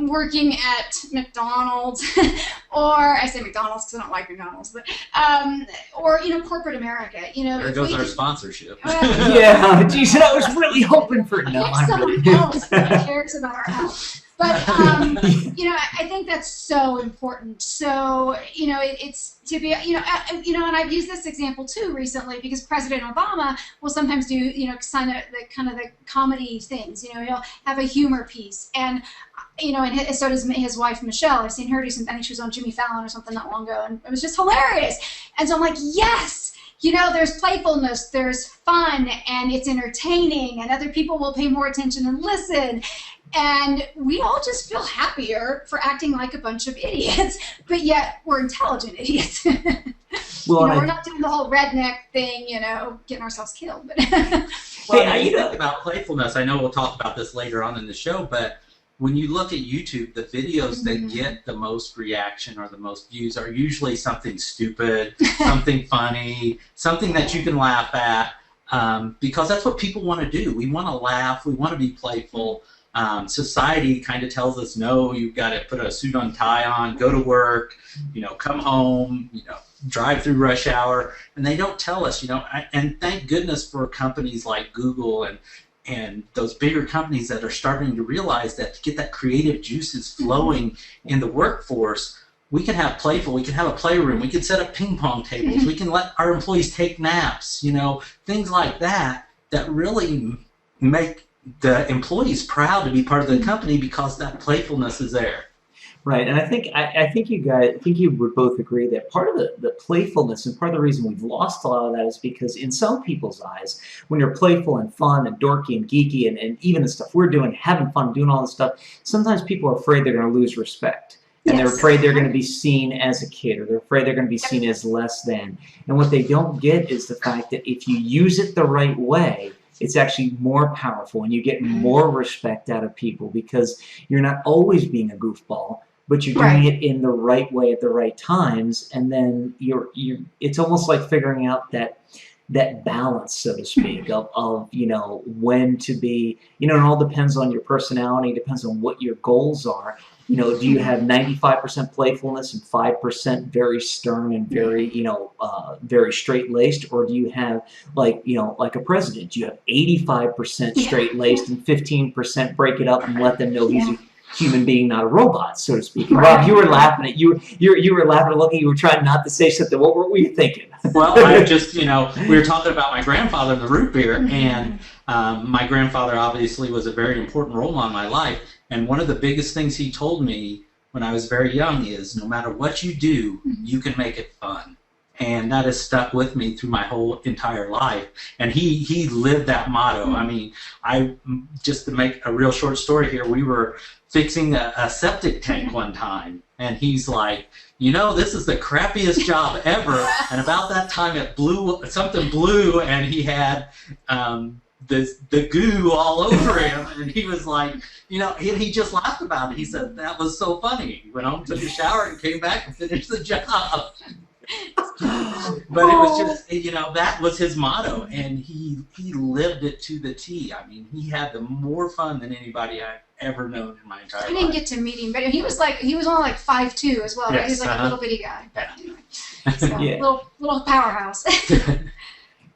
working at McDonald's, or I say McDonald's because I don't like McDonald's, but or, you know, corporate America. You know, there goes our sponsorship. Yeah, geez, I was really hoping for no. Someone else that cares about our health. But, you know, I think that's so important. So, you know, it's to be, you know, and I've used this example too recently because President Obama will sometimes do, you know, kind of the comedy things. You know, he'll have a humor piece, and you know, and so does his wife Michelle. I've seen her do something. I think she was on Jimmy Fallon or something not long ago, and it was just hilarious. And so I'm like, yes. You know, there's playfulness, there's fun, and it's entertaining, and other people will pay more attention and listen. And we all just feel happier for acting like a bunch of idiots, but yet we're intelligent idiots. Well, you know, we're not doing the whole redneck thing, you know, getting ourselves killed. But well, you think about playfulness, I know we'll talk about this later on in the show, but when you look at YouTube, the videos that get the most reaction or the most views are usually something stupid, something funny, something that you can laugh at, because that's what people want to do. We want to laugh. We want to be playful. Society kind of tells us, no, you've got to put a suit and tie on, go to work, you know, come home, you know, drive through rush hour, and they don't tell us, you know, and thank goodness for companies like Google and those bigger companies that are starting to realize that to get that creative juices flowing in the workforce, we can have playful, we can have a playroom, we can set up ping pong tables, we can let our employees take naps, you know, things like that really make the employees proud to be part of the company because that playfulness is there. Right, and I think you would both agree that part of the playfulness and part of the reason we've lost a lot of that is because in some people's eyes, when you're playful and fun and dorky and geeky and even the stuff we're doing, having fun, doing all this stuff, sometimes people are afraid they're going to lose respect. And they're afraid they're going to be seen as a kid, or they're afraid they're going to be seen as less than. And what they don't get is the fact that if you use it the right way, it's actually more powerful and you get more respect out of people because you're not always being a goofball, but you're doing it in the right way at the right times, and then it's almost like figuring out that balance, so to speak, of you know, when to be, you know, it all depends on your personality, depends on what your goals are. You know, do you have 95% playfulness and 5% very stern and very, you know, very straight-laced, or do you have like, you know, like a president? Do you have 85% straight-laced and 15% break it up and let them know he's a human being, not a robot, so to speak? And Rob, you were laughing at you were laughing and looking. You were trying not to say something. What were you thinking? Well, I just, you know, we were talking about my grandfather and the root beer, and my grandfather obviously was a very important role in my life. And one of the biggest things he told me when I was very young is, no matter what you do, you can make it fun. And that has stuck with me through my whole entire life. And he lived that motto. I mean, just to make a real short story here, we were fixing a septic tank one time, and he's like, you know, this is the crappiest job ever. And about that time something blew, and he had the goo all over him, and he was like, you know, he just laughed about it. He said, that was so funny. He went home, took a shower, and came back and finished the job. But it was just, you know, that was his motto, and he lived it to the T. I mean, he had the more fun than anybody I've ever known in my entire life. I didn't get to meet him, but he was only like 5'2" as well. Right? He was like a little bitty guy. Yeah. Anyway, so, little powerhouse.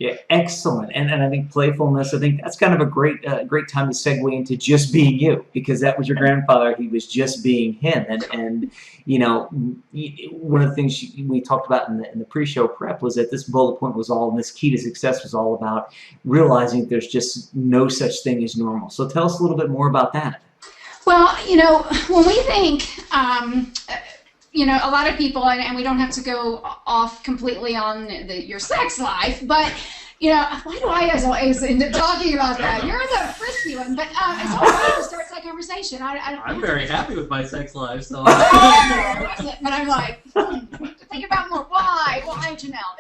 Yeah, excellent. And I think playfulness, I think that's kind of a great time to segue into just being you, because that was your grandfather. He was just being him. And you know, one of the things we talked about in the pre-show prep was that this bullet point was all, and this key to success was all about realizing that there's just no such thing as normal. So tell us a little bit more about that. Well, you know, when we think, you know, a lot of people, and we don't have to go off completely on your sex life, but, you know, why do I always end up talking about that? You're the frisky one, but it's always fun to start that conversation. I'm very happy with my sex life, so. But I'm like, think about more. Why, Janelle?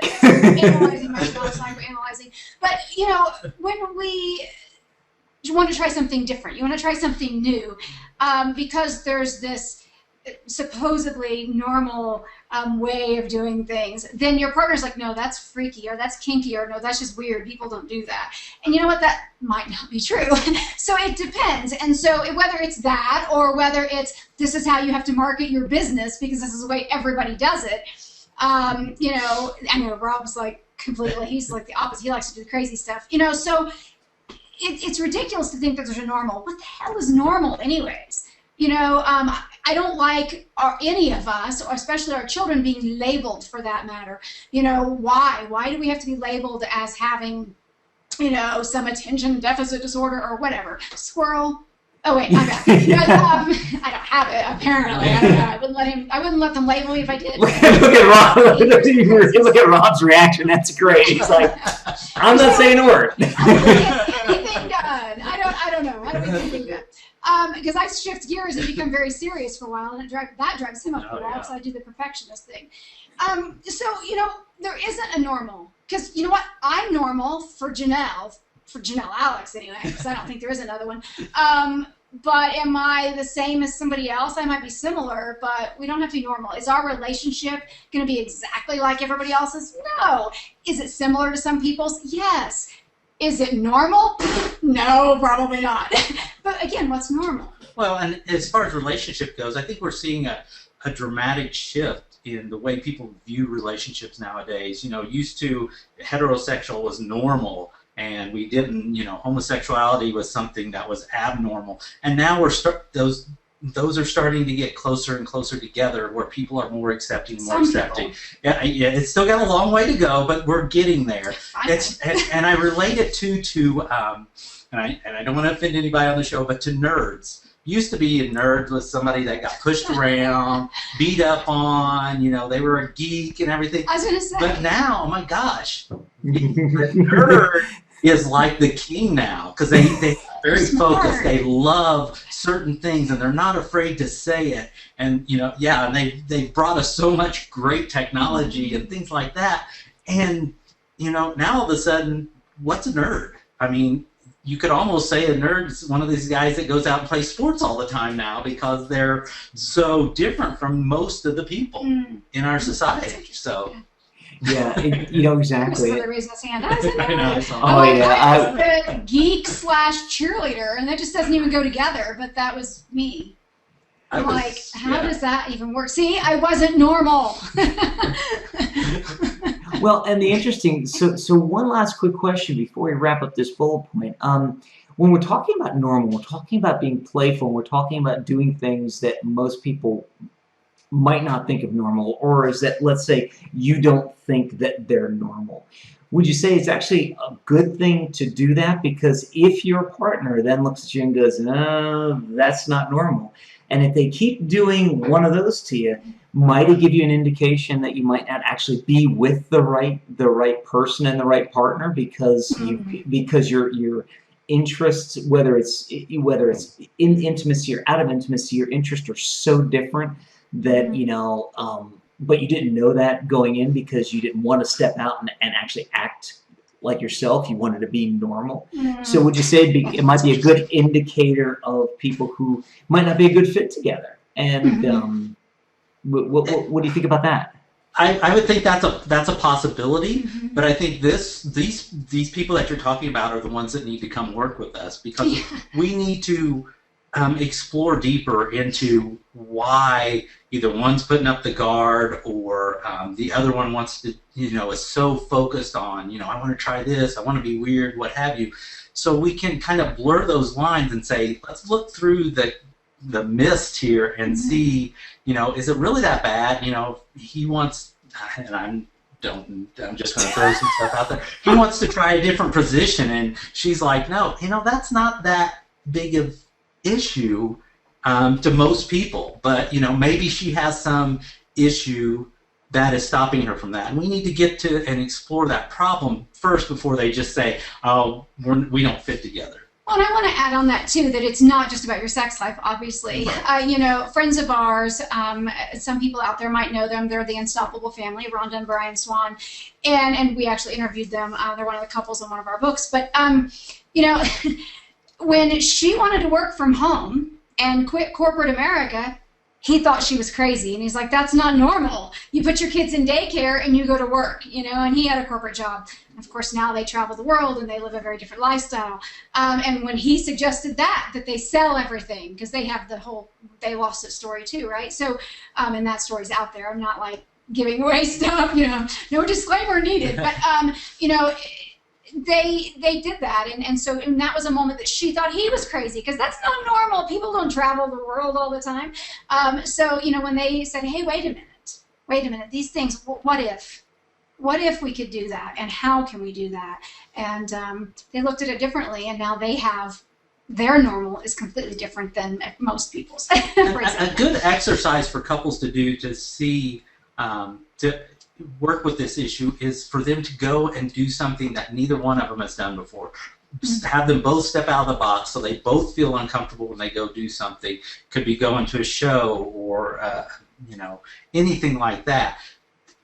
Analyzing myself, psychoanalyzing. But, you know, when we want to try something different, you want to try something new, because there's this supposedly normal way of doing things, then your partner's like, no, that's freaky, or that's kinky, or no, that's just weird. People don't do that. And you know what? That might not be true. So it depends. And so whether it's that, or whether it's this is how you have to market your business because this is the way everybody does it. You know, I know Rob's like completely, he's like the opposite. He likes to do crazy stuff. You know, so it's ridiculous to think that there's a normal. What the hell is normal anyways? You know, I don't like any of us, or especially our children, being labeled for that matter. You know, why? Why do we have to be labeled as having, you know, some attention deficit disorder or whatever? Squirrel. Oh wait, I'm back. But, I don't have it apparently. I don't know. I wouldn't let them label me if I did. Look at Rob. Look at Rob's reaction. That's great. He's like, I'm not saying a word. I don't get anything done. I don't know. I don't get anything done. Because I shift gears and become very serious for a while, and that drives him up the wall because I do the perfectionist thing. So, you know, there isn't a normal. Because, you know what? I'm normal for Janelle Alex anyway, because I don't think there is another one. But am I the same as somebody else? I might be similar, but we don't have to be normal. Is our relationship going to be exactly like everybody else's? No. Is it similar to some people's? Yes. Is it normal? No, probably not. But again, what's normal? Well, and as far as relationship goes, I think we're seeing a dramatic shift in the way people view relationships nowadays. You know, used to heterosexual was normal, and we didn't, you know, homosexuality was something that was abnormal. And now those are starting to get closer and closer together, where people are more accepting, more accepting. Yeah, it's still got a long way to go, but we're getting there. And I relate it to and I don't want to offend anybody on the show, but to nerds. Used to be a nerd was somebody that got pushed around, beat up on, you know, they were a geek and everything. I was going to say. But now, oh my gosh, the nerd is like the king now, because they're very focused. They love certain things, and they're not afraid to say it. And, you know, yeah, and they've brought us so much great technology and things like that. And, you know, now all of a sudden, what's a nerd? I mean, you could almost say a nerd's one of these guys that goes out and plays sports all the time now, because they're so different from most of the people in our society. So. Yeah, you know, exactly. Somebody raising his hand. I know. I'm the geek / cheerleader, and that just doesn't even go together, but that was me. I'm like, how does that even work? See, I wasn't normal. Well, and the interesting, so one last quick question before we wrap up this bullet point. When we're talking about normal, we're talking about being playful, we're talking about doing things that most people might not think of normal, or is that, let's say, you don't think that they're normal. Would you say it's actually a good thing to do that? Because if your partner then looks at you and goes, no, that's not normal, and if they keep doing one of those to you, might it give you an indication that you might not actually be with the right person and the right partner because your interests, whether it's in intimacy or out of intimacy, your interests are so different that but you didn't know that going in because you didn't want to step out and actually act like yourself. You wanted to be normal. So would you say it might be a good indicator of people who might not be a good fit together? And what do you think about that? I would think that's a possibility, but I think these people that you're talking about are the ones that need to come work with us, because we need to explore deeper into why either one's putting up the guard or the other one wants to, is so focused on, I want to try this, I want to be weird, what have you. So we can kind of blur those lines and say, let's look through the mist here and see, is it really that bad? He wants, and I'm just going to throw some stuff out there. He wants to try a different position, and she's like, no, that's not that big of issue to most people, but maybe she has some issue that is stopping her from that, and we need to get to and explore that problem first before they just say, oh, we don't fit together. Well, and I want to add on that too, that it's not just about your sex life, obviously. Friends of ours, some people out there might know them. They're the Unstoppable Family, Rhonda and Brian Swan, and we actually interviewed them. They're one of the couples in one of our books. But when she wanted to work from home and quit corporate America, he thought she was crazy, and he's like, that's not normal. You put your kids in daycare and you go to work, and he had a corporate job. And of course, now they travel the world and they live a very different lifestyle. And when he suggested that they sell everything, because they have they lost it story too, right? So, and that story's out there. I'm not like giving away stuff, no disclaimer needed, but, they did that, and that was a moment that she thought he was crazy, because that's not normal. People don't travel the world all the time. So when they said, hey, wait a minute, these things, what if we could do that, and how can we do that? And they looked at it differently, and now they have their normal is completely different than most people's. A good exercise for couples to do to see to work with this issue is for them to go and do something that neither one of them has done before. Have them both step out of the box so they both feel uncomfortable when they go do something. Could be going to a show or anything like that,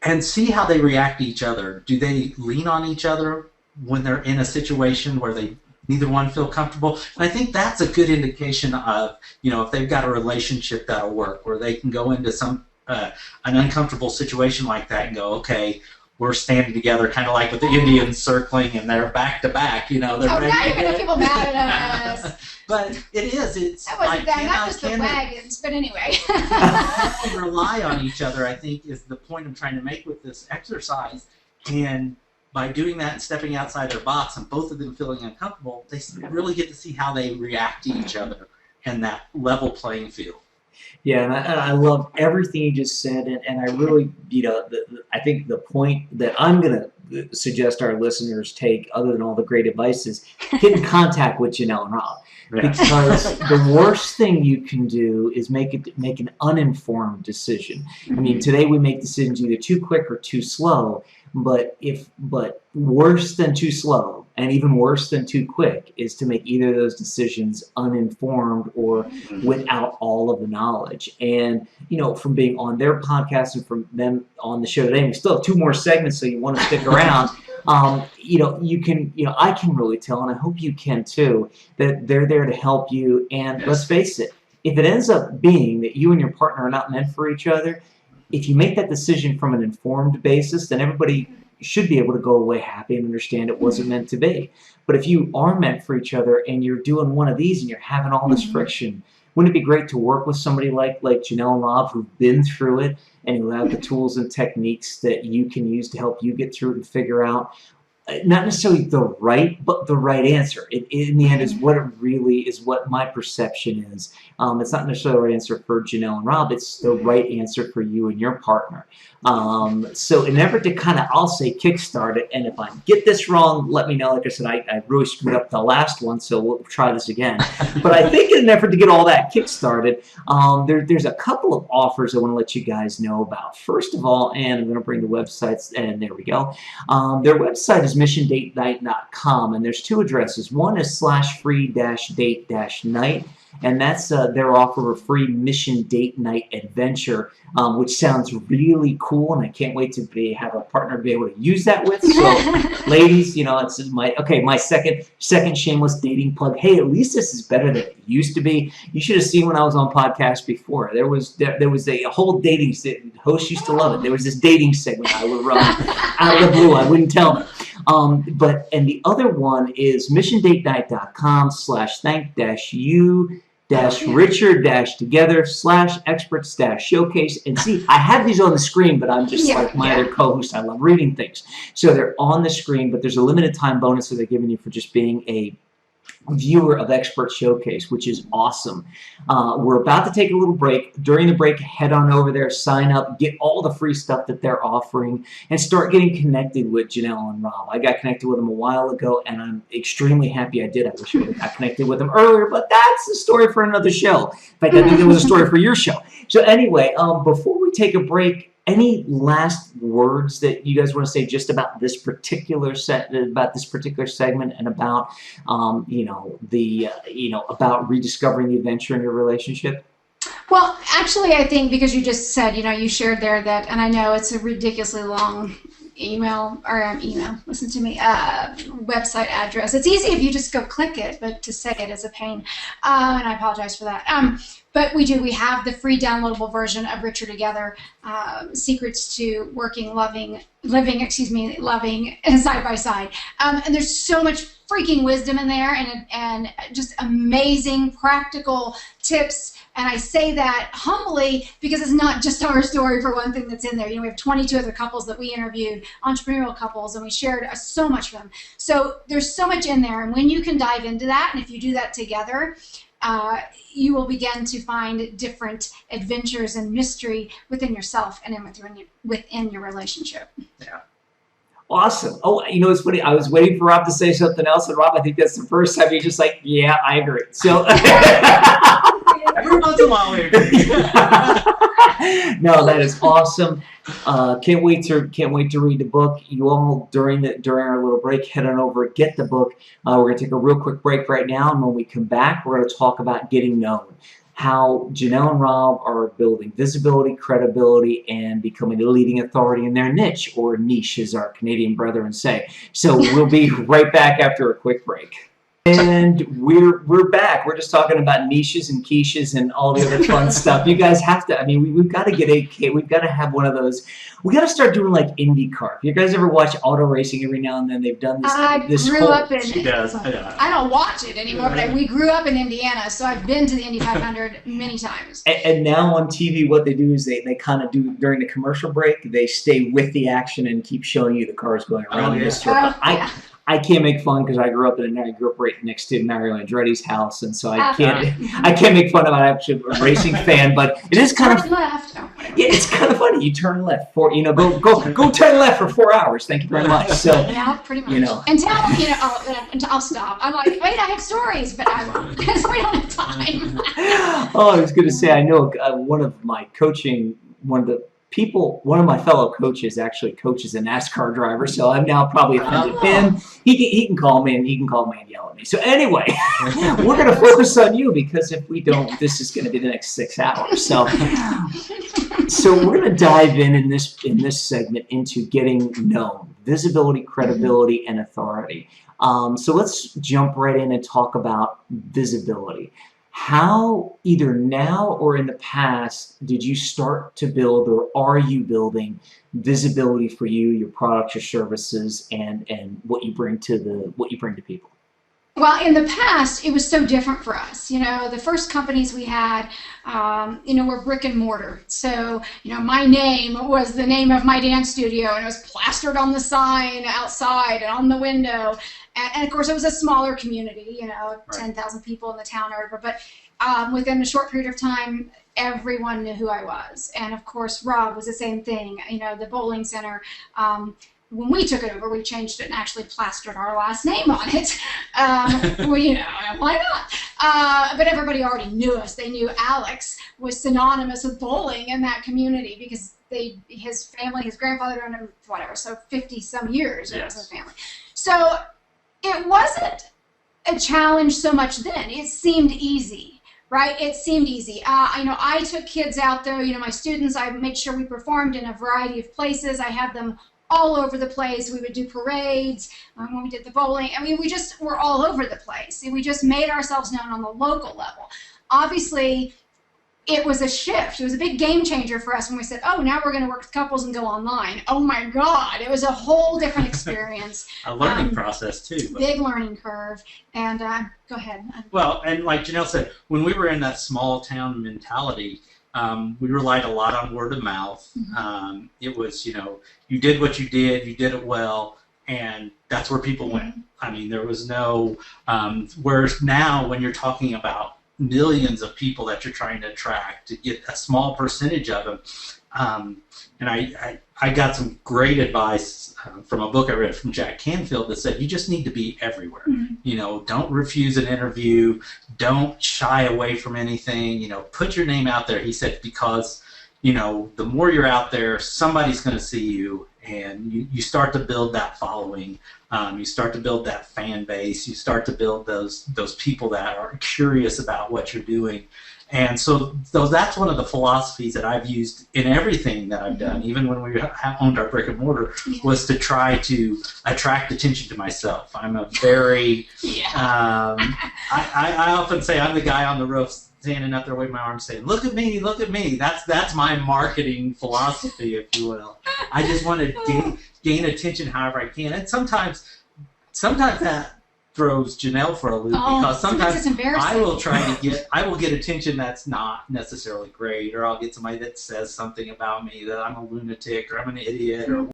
and see how they react to each other. Do they lean on each other when they're in a situation where neither one feel comfortable? And I think that's a good indication of if they've got a relationship that'll work, where they can go into an uncomfortable situation like that and go, okay, we're standing together, kind of like with the Indians circling, and they're back to back. They're ready. Now you're gonna people mad at us. But it is. It's that wasn't that. Not just the wagons, but anyway. Rely on each other, I think, is the point I'm trying to make with this exercise. And by doing that and stepping outside their box, and both of them feeling uncomfortable, they really get to see how they react to each other and that level playing field. Yeah, and I love everything you just said, and I really, I think the point that I'm going to suggest our listeners take, other than all the great advice, is get in contact with Janelle and Rob. Yeah. Because the worst thing you can do is make an uninformed decision. I mean, today we make decisions either too quick or too slow, but worse than too slow, and even worse than too quick, is to make either of those decisions uninformed or without all of the knowledge. And from being on their podcast and from them on the show today, and we still have 2 more segments, so you want to stick around. You can, I can really tell, and I hope you can too, that they're there to help you. And let's face it, if it ends up being that you and your partner are not meant for each other, if you make that decision from an informed basis, then everybody should be able to go away happy and understand it wasn't meant to be. But if you are meant for each other and you're doing one of these and you're having all this friction, Wouldn't it be great to work with somebody like Janelle and Rob who've been through it and who have the tools and techniques that you can use to help you get through it and figure out not necessarily the right, but the right answer. It in the end is what it really is, what my perception is. It's not necessarily the right answer for Janelle and Rob. It's the right answer for you and your partner. So in an effort to kind of, I'll say, kickstart it, and if I get this wrong, let me know. Like I said, I really screwed up the last one, so we'll try this again. But I think in an effort to get all that kickstarted, there's a couple of offers I want to let you guys know about. First of all, and I'm going to bring the websites, and there we go. Their website is missiondatenight.com, and there's two addresses. One is /free-date-night, and that's their offer of a free mission date night adventure, which sounds really cool, and I can't wait to have a partner to be able to use that with. So, ladies, you know, it's my second shameless dating plug. Hey, at least this is better than it used to be. You should have seen when I was on podcasts before. There was a whole dating segment. Hosts used to love it. There was this dating segment I would run out of the blue. I wouldn't tell them. And the other one is missiondatenight.com/thank-you-richard-together/experts-showcase. And see, I have these on the screen, but I'm just like my other co-host. I love reading things. So they're on the screen, but there's a limited time bonus that they're giving you for just being a viewer of Expert Showcase, which is awesome. We're about to take a little break. During the break, head on over there, sign up, get all the free stuff that they're offering, and start getting connected with Janelle and Rob. I got connected with them a while ago, and I'm extremely happy I did. I wish I would have got connected with them earlier, but that's a story for another show. In fact, I think it was a story for your show. So anyway, before we take a break, any last words that you guys want to say just about this particular segment and about about rediscovering the adventure in your relationship? Well, actually, I think because you just said, you shared there that, and I know it's a ridiculously long listen to me, website address. It's easy if you just go click it, but to say it is a pain, and I apologize for that. But we have the free downloadable version of Richer Together, Secrets to Working, Living side by side. And there's so much freaking wisdom in there, and just amazing practical tips. And I say that humbly because it's not just our story, for one thing, that's in there. We have 22 other couples that we interviewed, entrepreneurial couples, and we shared so much of them. So there's so much in there, and when you can dive into that, and if you do that together, you will begin to find different adventures and mystery within yourself and within your relationship. Yeah. Awesome. Oh, it's funny. I was waiting for Rob to say something else, and Rob, I think that's the first time you're just like, yeah, I agree. So every once in a while we agree. No, that is awesome. Can't wait to read the book. You all during our little break, head on over, get the book. We're gonna take a real quick break right now, and when we come back, we're gonna talk about getting known. How Janelle and Rob are building visibility, credibility, and becoming a leading authority in their niche, or niche as our Canadian brethren say. So we'll be right back after a quick break. And we're back. We're just talking about niches and quiches and all the other fun stuff. You guys have to. I mean, we've got to get we've got to have one of those. We got to start doing like IndyCar. You guys ever watch auto racing? Every now and then they've done this. I grew up in. She does. I don't watch it anymore, but we grew up in Indiana, so I've been to the Indy 500 many times. And now on TV, what they do is they kind of do during the commercial break. They stay with the action and keep showing you the cars going around in this circle. I can't make fun because I grew up right next to Mario Andretti's house, and so I can't make fun of it. I'm actually a racing fan, but it is kind of left. Yeah, it's kind of funny. You turn left for go turn left for 4 hours. Thank you very much. So yeah, pretty much. Until I'll stop. I'm like, wait, I have stories, but I won't because we don't have time. Oh, I was going to say, I know one of my fellow coaches actually coaches a NASCAR driver, so I'm now probably offended him. He can call me and yell at me. So anyway, we're going to focus on you because if we don't, this is going to be the next 6 hours. So we're going to dive in this segment into getting known, visibility, credibility, and authority. So let's jump right in and talk about visibility. How, either now or in the past, did you start to build, or are you building, visibility for you, your products, your services, and what you bring to people? Well, in the past, it was so different for us. You know, the first companies we had, you know, were brick and mortar. So, you know, my name was the name of my dance studio, and it was plastered on the sign outside and on the window. And of course, it was a smaller community, you know, 10,000 people in the town or whatever. But within a short period of time, everyone knew who I was. And of course, Rob was the same thing. You know, the bowling center. When we took it over, we changed it and actually plastered our last name on it. Well, you know, why not? But everybody already knew us. They knew Alex was synonymous with bowling in that community because his family, his grandfather owned him, whatever, so 50-some years it was in the family. So it wasn't a challenge so much then. It seemed easy, right? It seemed easy. You know, I took kids out there, you know, my students, I made sure we performed in a variety of places. I had them all over the place. We would do parades when we did the bowling. I mean, we just were all over the place. And we just made ourselves known on the local level. Obviously, it was a shift. It was a big game changer for us when we said, oh, now we're going to work with couples and go online. Oh, my God. It was a whole different experience. A learning process, too. Big learning curve. And go ahead. Well, and like Janelle said, when we were in that small town mentality, we relied a lot on word of mouth. It was, you know, you did what you did it well, and that's where people went. I mean, there was no, whereas now when you're talking about millions of people that you're trying to attract, to get a small percentage of them, and I got some great advice from a book I read from Jack Canfield that said you just need to be everywhere. You know, don't refuse an interview, don't shy away from anything, you know, put your name out there. He said, because, you know, the more you're out there, somebody's going to see you, and you start to build that following. You start to build that fan base. You start to build those people that are curious about what you're doing. And so that's one of the philosophies that I've used in everything that I've done, even when we owned our brick and mortar, was to try to attract attention to myself. I'm a very, I often say I'm the guy on the roof standing up there waving my arms saying, look at me, look at me. That's my marketing philosophy, if you will. I just want to gain attention however I can. And sometimes that throws Janelle for a loop, because sometimes I will get attention that's not necessarily great, or I'll get somebody that says something about me that I'm a lunatic or I'm an idiot, or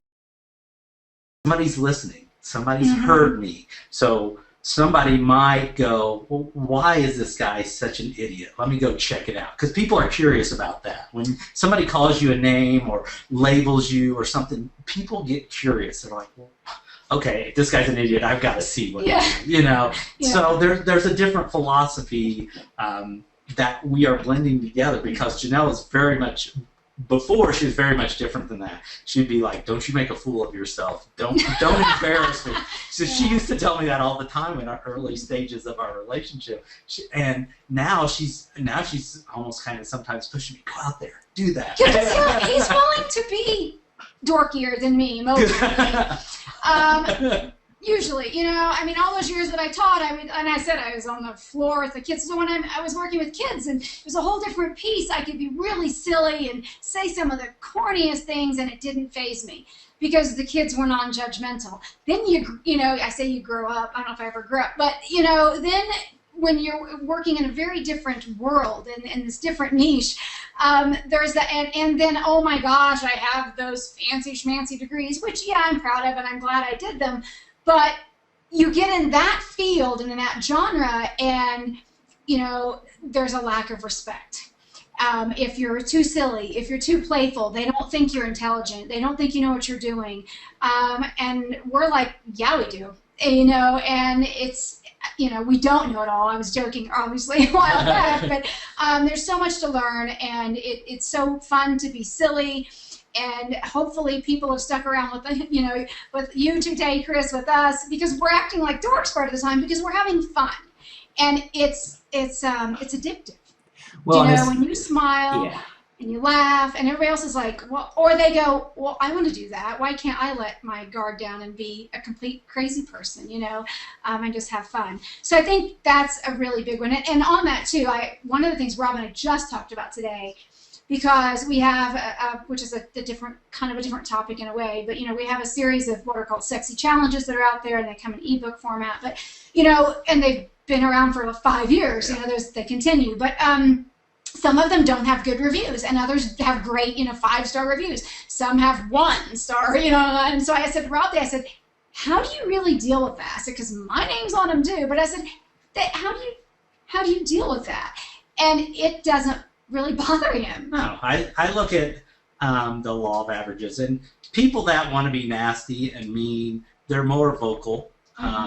somebody's listening, somebody's heard me. So somebody might go, well, why is this guy such an idiot? Let me go check it out. Because people are curious about that. When somebody calls you a name or labels you or something, people get curious. They're like, well, okay, if this guy's an idiot, I've got to see what you know. So there's a different philosophy that we are blending together, because Janelle is very much, before she was very much different than that. She'd be like, don't you make a fool of yourself. Don't embarrass me. So she used to tell me that all the time in our early stages of our relationship. And now she's almost kind of sometimes pushing me, go out there, do that. Yeah, he's willing to be dorkier than me, mostly. Usually, you know, I mean, all those years that I taught, and I said I was on the floor with the kids. So when I was working with kids, and it was a whole different piece. I could be really silly and say some of the corniest things, and it didn't faze me because the kids were non-judgmental. Then you know, I say you grow up. I don't know if I ever grew up, but you know, then when you're working in a very different world and in this different niche, there's that, and then, oh my gosh, I have those fancy schmancy degrees, which, yeah, I'm proud of, and I'm glad I did them, but you get in that field and in that genre, and, you know, there's a lack of respect. If you're too silly, if you're too playful, they don't think you're intelligent, they don't think you know what you're doing, and we're like, yeah, we do, you know, and it's, you know, we don't know it all. I was joking, obviously, a while back, but there's so much to learn, and it's so fun to be silly, and hopefully people have stuck around with, you know, with you today, Chris, with us, because we're acting like dorks part of the time because we're having fun, and it's addictive. Well, you know, when you smile and you laugh, and everybody else is like, well, or they go, well, I want to do that. Why can't I let my guard down and be a complete crazy person, you know, and just have fun? So I think that's a really big one. And on that, too, one of the things Rob and I just talked about today because we have, which is a different topic in a way, but we have a series of what are called sexy challenges that are out there, and they come in ebook format. But and they've been around for 5 years. They continue, but some of them don't have good reviews, and others have great 5-star reviews. Some have 1 star, And so I said, Rob, I said, how do you really deal with that? I said, because my name's on them too. But I said, how do you deal with that? And it doesn't really bother him. No, I look at the law of averages, and people that want to be nasty and mean, they're more vocal.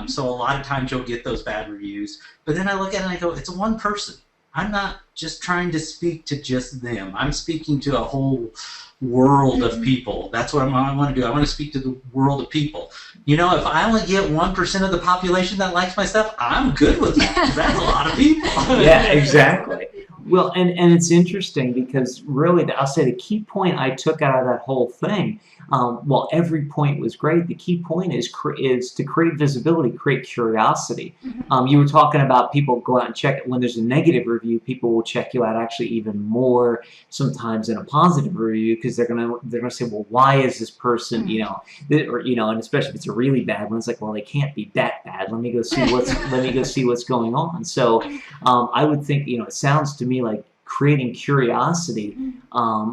So a lot of times you'll get those bad reviews. But then I look at it and I go, it's one person. I'm not just trying to speak to just them. I'm speaking to a whole world of people. That's what I want to do. I want to speak to the world of people. If I only get 1% of the population that likes my stuff, I'm good with that. 'Cause that's a lot of people. Yeah, exactly. Well, and it's interesting because really, I'll say the key point I took out of that whole thing, while every point was great, the key point is to create visibility, create curiosity. You were talking about people go out and check it. When there's a negative review, people will check you out actually even more sometimes than a positive review, because they're gonna say, well, why is this person, and especially if it's a really bad one, it's like, well, they can't be that bad. Let me go see what's going on. So I would think, it sounds to me like creating curiosity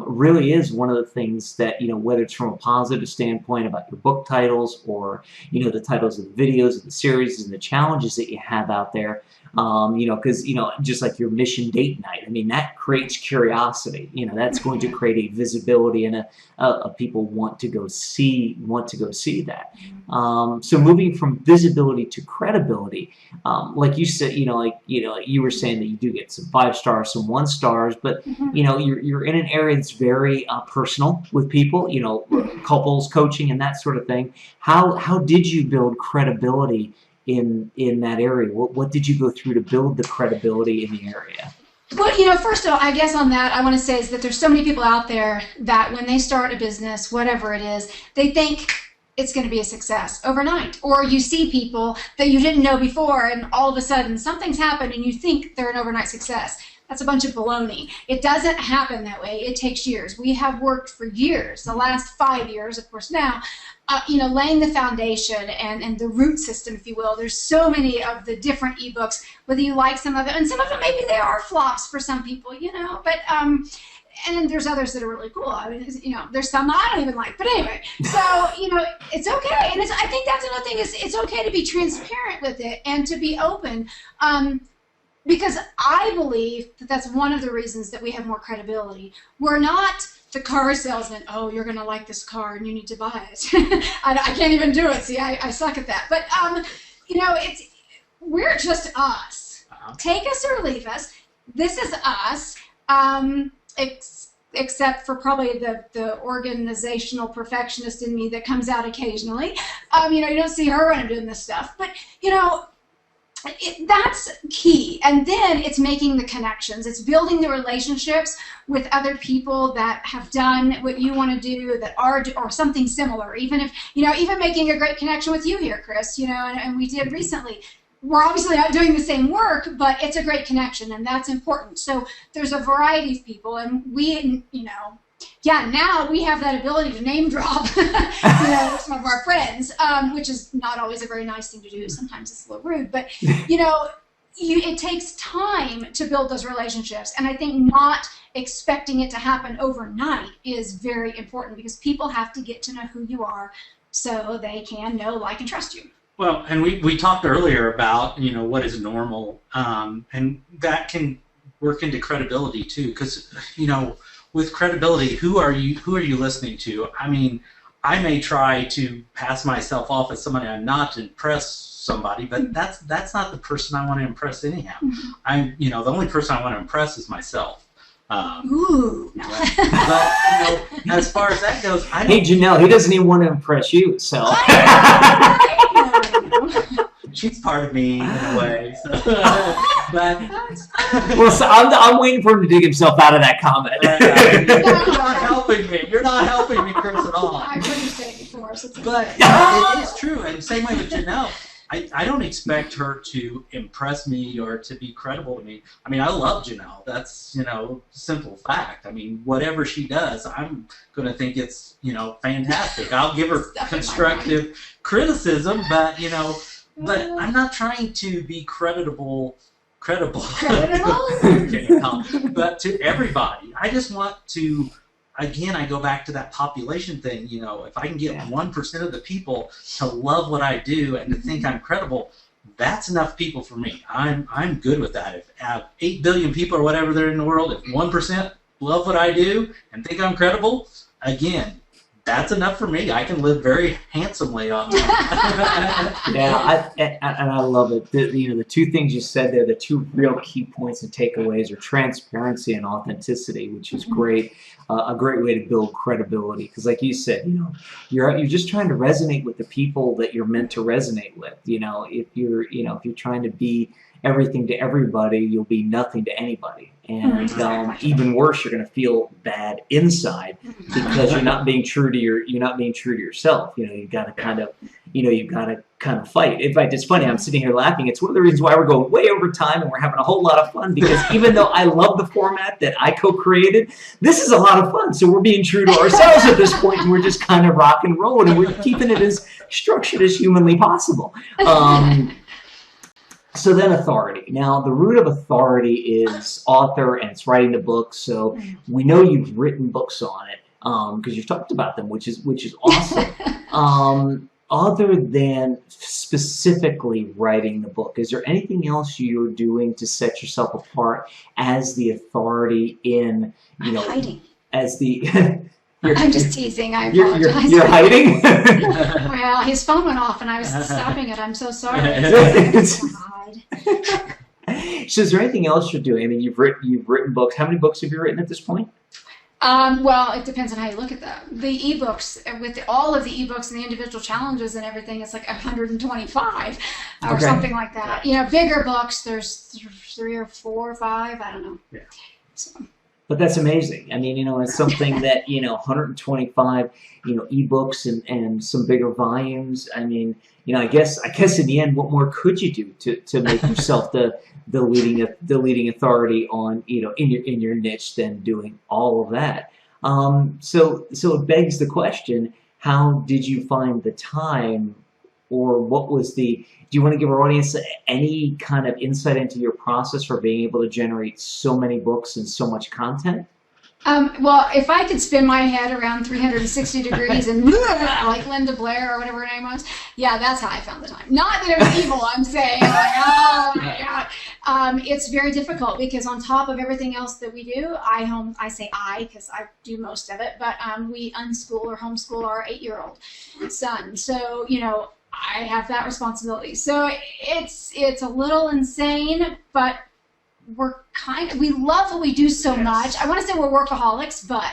really is one of the things that, whether it's from a positive standpoint about your book titles or, the titles of the videos of the series and the challenges that you have out there, because, just like your mission date night, I mean, that creates curiosity. That's going to create a visibility and a people want to go see that. So moving from visibility to credibility, like you said, you were saying that you do get some 5-stars, some 1-stars, but you're in an area that's very personal with people, couples coaching and that sort of thing. How did you build credibility in that area? What did you go through to build the credibility in the area? Well, first of all, I guess on that, I want to say is that there's so many people out there that when they start a business, whatever it is, they think it's going to be a success overnight. Or you see people that you didn't know before, and all of a sudden something's happened and you think they're an overnight success. That's a bunch of baloney. It doesn't happen that way. It takes years. We have worked for years, the last 5 years, of course, now, laying the foundation and the root system, if you will. There's so many of the different ebooks, whether you like some of them, and some of them maybe they are flops for some people, but and then there's others that are really cool. I mean, there's some I don't even like, but anyway. So it's okay, and I think that's another thing is it's okay to be transparent with it and to be open. Because I believe that that's one of the reasons that we have more credibility. We're not the car salesman, oh, you're going to like this car and you need to buy it. I can't even do it. See, I suck at that. But, we're just us. Take us or leave us. This is us, except for probably the organizational perfectionist in me that comes out occasionally. You don't see her when I'm doing this stuff. But, that's key. And then it's making the connections. It's building the relationships with other people that have done what you want to do, that are or something similar. Even if even making a great connection with you here, Chris. And we did recently. We're obviously not doing the same work, but it's a great connection, and that's important. So there's a variety of people, and we, now we have that ability to name drop, some of our friends, which is not always a very nice thing to do. Sometimes it's a little rude, but it takes time to build those relationships, and I think not expecting it to happen overnight is very important, because people have to get to know who you are so they can know, like, and trust you. Well, and we talked earlier about what is normal, and that can work into credibility too, because with credibility, who are you listening to? I mean, I may try to pass myself off as somebody I'm not to impress somebody, but that's not the person I want to impress anyhow. The only person I want to impress is myself. Ooh. No. But as far as that goes, Hey, Janelle, he doesn't even want to impress you, so. She's part of me in a way. So. But well, so I'm waiting for him to dig himself out of that comment. You're not helping me. You're not helping me, Chris, at all. I couldn't say it before. So but it is true, and same way with Janelle. I don't expect her to impress me or to be credible to me. I mean, I love Janelle. That's, you know, simple fact. I mean, whatever she does, I'm going to think it's, you know, fantastic. I'll give her constructive criticism, but, you know, but I'm not trying to be credible, but to everybody. I just want to, again, I go back to that population thing. You know, if I can get 1% of the people to love what I do and to think I'm credible, that's enough people for me. I'm good with that. If 8 billion people or whatever they're in the world, if 1% love what I do and think I'm credible, again, that's enough for me. I can live very handsomely on that. Yeah, and I love it. You know, the two things you said there, the two real key points and takeaways are transparency and authenticity, which is great. A great way to build credibility, because, like you said, you know, you're just trying to resonate with the people that you're meant to resonate with. You know, if you're trying to be everything to everybody, you'll be nothing to anybody. And even worse, you're going to feel bad inside because you're not being true to yourself. You know, you've got to kind of fight. In fact, it's funny. I'm sitting here laughing. It's one of the reasons why we're going way over time and we're having a whole lot of fun, because even though I love the format that I co-created, this is a lot of fun. So we're being true to ourselves at this point, and we're just kind of rock and rolling, and we're keeping it as structured as humanly possible. So then authority. Now, the root of authority is author, and it's writing the book. So we know you've written books on it because you've talked about them, which is awesome. Other than specifically writing the book, is there anything else you're doing to set yourself apart as the authority in, you know, hiding. As the I'm just teasing. I apologize. You're hiding? Well, his phone went off and I was stopping it. I'm so sorry. So is there anything else you're doing? I mean, you've written books. How many books have you written at this point? Well, it depends on how you look at them. The ebooks, with all of the ebooks and the individual challenges and everything, it's like 125 or something like that. You know, bigger books, there's 3 or 4 or 5. I don't know. Yeah. So. But that's amazing. I mean, you know, it's something that, you know, 125, you know, ebooks and some bigger volumes. I mean, you know, I guess in the end, what more could you do to make yourself the leading authority on, you know, in your niche than doing all of that? So it begs the question: how did you find the time, or what was the? Do you want to give our audience any kind of insight into your process for being able to generate so many books and so much content? Well, if I could spin my head around 360 degrees and like Linda Blair or whatever her name was, yeah, that's how I found the time. Not that it was evil, I'm saying, like, oh my God. It's very difficult because on top of everything else that we do, I say I because I do most of it, but we unschool or homeschool our 8-year-old son. So, you know, I have that responsibility. So it's a little insane, but we love what we do so much. I want to say we're workaholics, but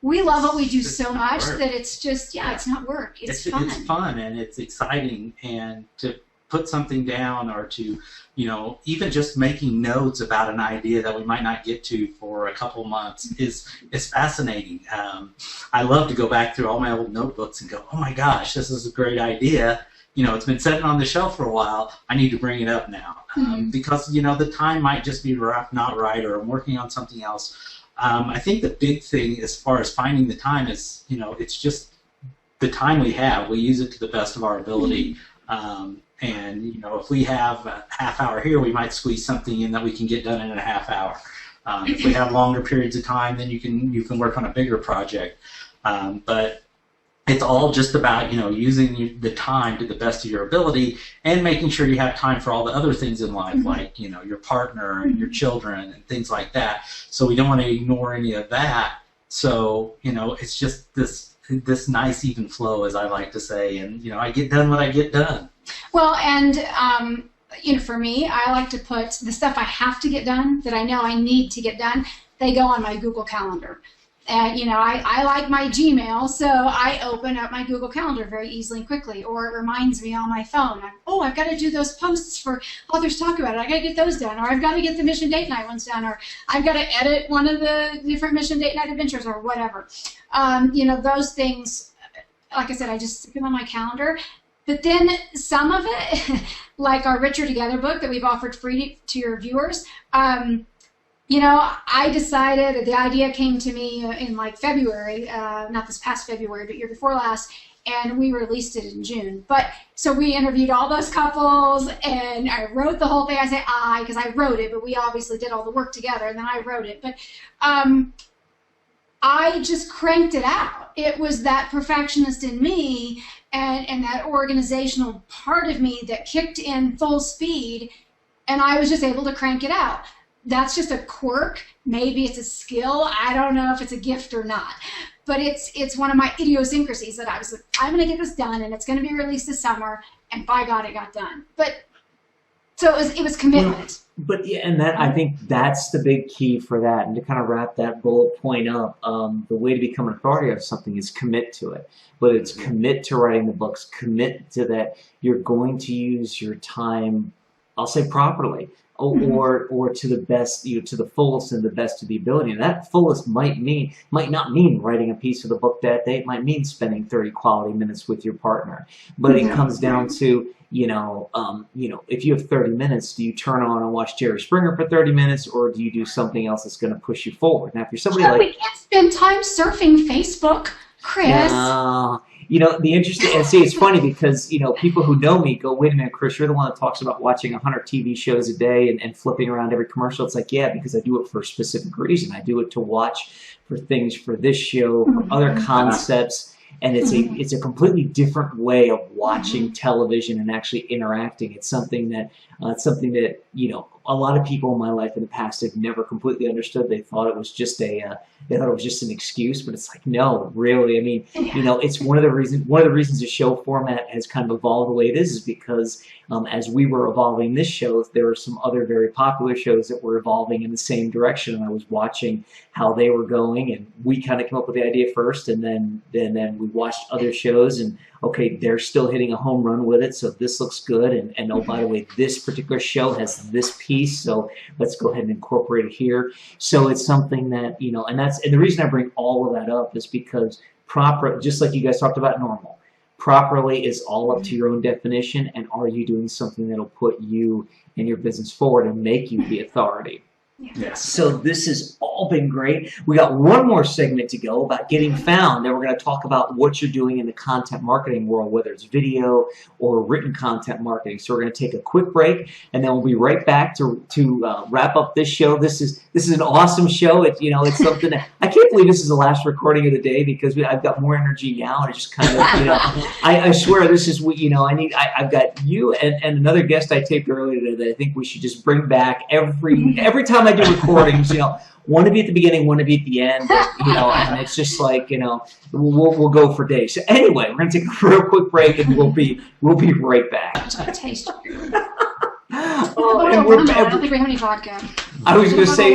we love what we do so much that it's just, it's not work. It's fun. It's fun and it's exciting, and to put something down or to, you know, even just making notes about an idea that we might not get to for a couple months is fascinating. I love to go back through all my old notebooks and go, oh my gosh, this is a great idea. You know, it's been sitting on the shelf for a while. I need to bring it up now because, you know, the time might just be not right, or I'm working on something else. I think the big thing as far as finding the time is, you know, it's just the time we have. We use it to the best of our ability. And, you know, if we have a half hour here, we might squeeze something in that we can get done in a half hour. If we have longer periods of time, then you can work on a bigger project. But it's all just about, you know, using the time to the best of your ability and making sure you have time for all the other things in life, like, you know, your partner and your children and things like that. So we don't want to ignore any of that. So, you know, it's just this nice even flow, as I like to say, and, you know, I get done what I get done. Well, and you know, for me, I like to put the stuff I have to get done, that I know I need to get done, they go on my Google Calendar. And, you know, I like my Gmail, so I open up my Google Calendar very easily and quickly, or it reminds me on my phone, I've got to do those posts for Authors Talk About It. I got to get those done, or I've got to get the Mission Date Night ones done, or I've got to edit one of the different Mission Date Night adventures, or whatever. You know, those things, like I said, I just stick them on my calendar. But then some of it, like our Richer Together book that we've offered free to your viewers, you know, I decided, the idea came to me in like February, not this past February, but year before last, and we released it in June. But so we interviewed all those couples, and I wrote the whole thing. I say I, because I wrote it, but we obviously did all the work together, and then I wrote it. But I just cranked it out. It was that perfectionist in me and that organizational part of me that kicked in full speed, and I was just able to crank it out. That's just a quirk. Maybe it's a skill. I don't know if it's a gift or not. But it's one of my idiosyncrasies that I was like, I'm going to get this done, and it's going to be released this summer, and by God, it got done. But so it was commitment. But yeah, and that, I think that's the big key for that. And to kind of wrap that bullet point up, the way to become an authority of something is commit to it. Whether it's commit to writing the books, commit to that you're going to use your time, I'll say properly, or to the best, you know, to the fullest and the best of the ability. And that fullest might not mean writing a piece of the book that day. It might mean spending 30 quality minutes with your partner. But it comes down to, you know, if you have 30 minutes, do you turn on and watch Jerry Springer for 30 minutes, or do you do something else that's going to push you forward? Now, if you're somebody like, we can't spend time surfing Facebook, Chris. You know, the interesting, and see, it's funny because, you know, people who know me go, wait a minute, Chris, you're the one that talks about watching 100 TV shows a day and flipping around every commercial. It's like, yeah, because I do it for a specific reason. I do it to watch for things for this show, for other concepts. And it's a completely different way of watching television and actually interacting. It's something that you know, a lot of people in my life in the past have never completely understood. They thought it was just an excuse, but it's like, no, really. I mean, you know, it's one of the reasons the show format has kind of evolved the way it is because as we were evolving this show, there were some other very popular shows that were evolving in the same direction, and I was watching how they were going, and we kind of came up with the idea first, and then we watched other shows, and okay, they're still hitting a home run with it, so this looks good, and oh, by the way, this particular show has this piece, so let's go ahead and incorporate it here. So it's something that, you know, and the reason I bring all of that up is because just like you guys talked about normal, properly is all up to your own definition, and are you doing something that'll put you and your business forward and make you the authority? Yes. So this has all been great. We got one more segment to go about getting found. Then we're going to talk about what you're doing in the content marketing world, whether it's video or written content marketing. So we're going to take a quick break, and then we'll be right back to wrap up this show. This is an awesome show. It's something that I can't believe this is the last recording of the day because I've got more energy now, and it just kind of I swear this is what I've got you and another guest I taped earlier today that I think we should just bring back every time I do recordings, one to be at the beginning, one to be at the end, and it's just like, we'll go for days. So anyway, we're going to take a real quick break, and we'll be right back. Taste. I don't think we have any vodka. I was going to say,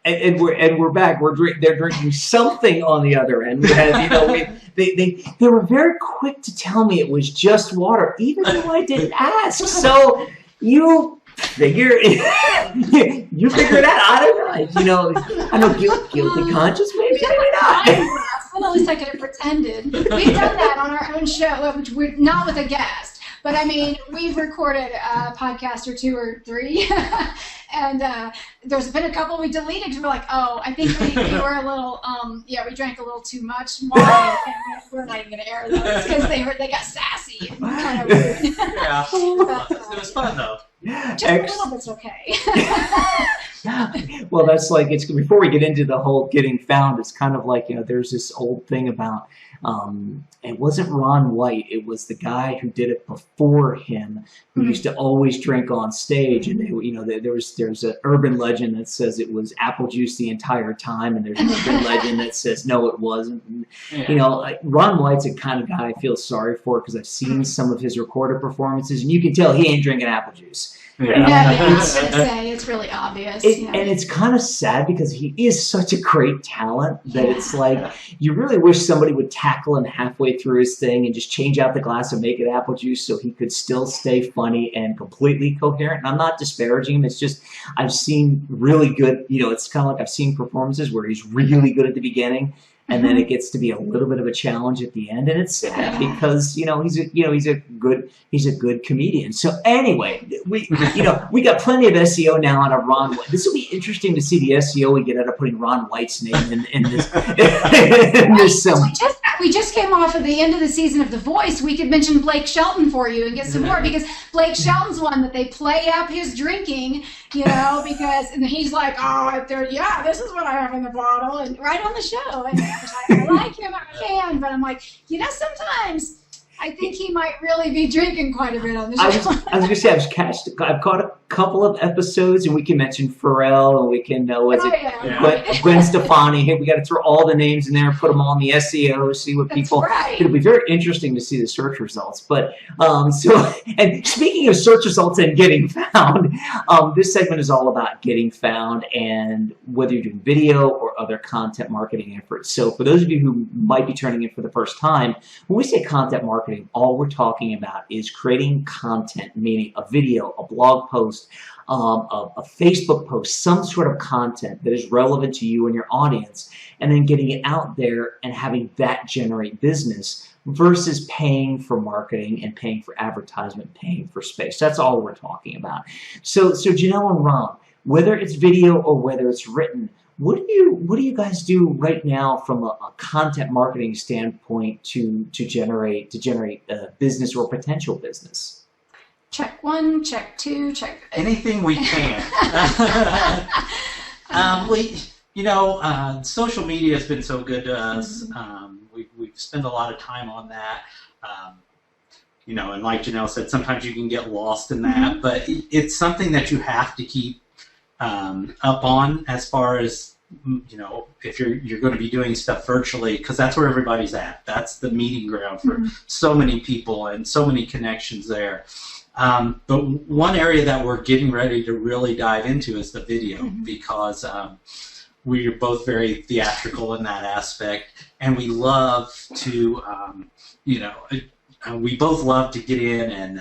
and we're back. They're drinking something on the other end. We had, they were very quick to tell me it was just water, even though I didn't ask. So you figure it out. I don't know. I know guilty conscience, maybe not. Well, at least I could have pretended. We've done that on our own show, which we're not with a guest. But I mean, we've recorded a podcast or two or three, and there's been a couple we deleted because we're like, oh, I think we were a little, we drank a little too much wine, and we're not even going to air those because they got sassy and kind of rude. Yeah, it was fun though. Just a little bit's okay. Well, that's like, it's before we get into the whole getting found, it's kind of like, there's this old thing about, it wasn't Ron White, it was the guy who did it before him, who used to always drink on stage, and there's an urban legend that says it was apple juice the entire time, and there's an urban legend that says no, it wasn't. And, Ron White's the kind of guy I feel sorry for because I've seen some of his recorded performances, and you can tell he ain't drinking apple juice. It's really obvious. And it's kind of sad because he is such a great talent that it's like you really wish somebody would tackle him halfway through his thing and just change out the glass and make it apple juice so he could still stay funny and completely coherent. And I'm not disparaging him. It's just I've seen really good, it's kind of like I've seen performances where he's really good at the beginning and then it gets to be a little bit of a challenge at the end, and it's sad because he's a good comedian. So anyway, we got plenty of SEO now out of Ron White. This will be interesting to see the SEO we get out of putting Ron White's name in this. We just came off of the end of the season of The Voice. We could mention Blake Shelton for you and get some more, because Blake Shelton's one that they play up his drinking, because and he's like, oh, this is what I have in the bottle, and right on the show. And I like him, I'm a fan, but I'm like, sometimes I think he might really be drinking quite a bit on the show. I was going to say, I've caught a couple of episodes, and we can mention Pharrell, and we can Gwen Stefani. Hey, we got to throw all the names in there, put them all in the SEO, see what people. Right. It'll be very interesting to see the search results. But and speaking of search results and getting found, this segment is all about getting found, and whether you're doing video or other content marketing efforts. So for those of you who might be turning in for the first time, when we say content marketing, all we're talking about is creating content, meaning a video, a blog post, a Facebook post, some sort of content that is relevant to you and your audience, and then getting it out there and having that generate business versus paying for marketing and paying for advertisement, paying for space. That's all we're talking about. So Janelle and Rob, whether it's video or whether it's written, what do you guys do right now from a content marketing standpoint to generate a business or potential business? Check 1, check 2, check anything we can. Social media has been so good to us. We've spent a lot of time on that. And like Janelle said, sometimes you can get lost in that, but it's something that you have to keep up on, as far as if you're going to be doing stuff virtually, because that's where everybody's at. That's the meeting ground for so many people and so many connections there. But one area that we're getting ready to really dive into is the video, because we are both very theatrical in that aspect, and we love to, we both love to get in and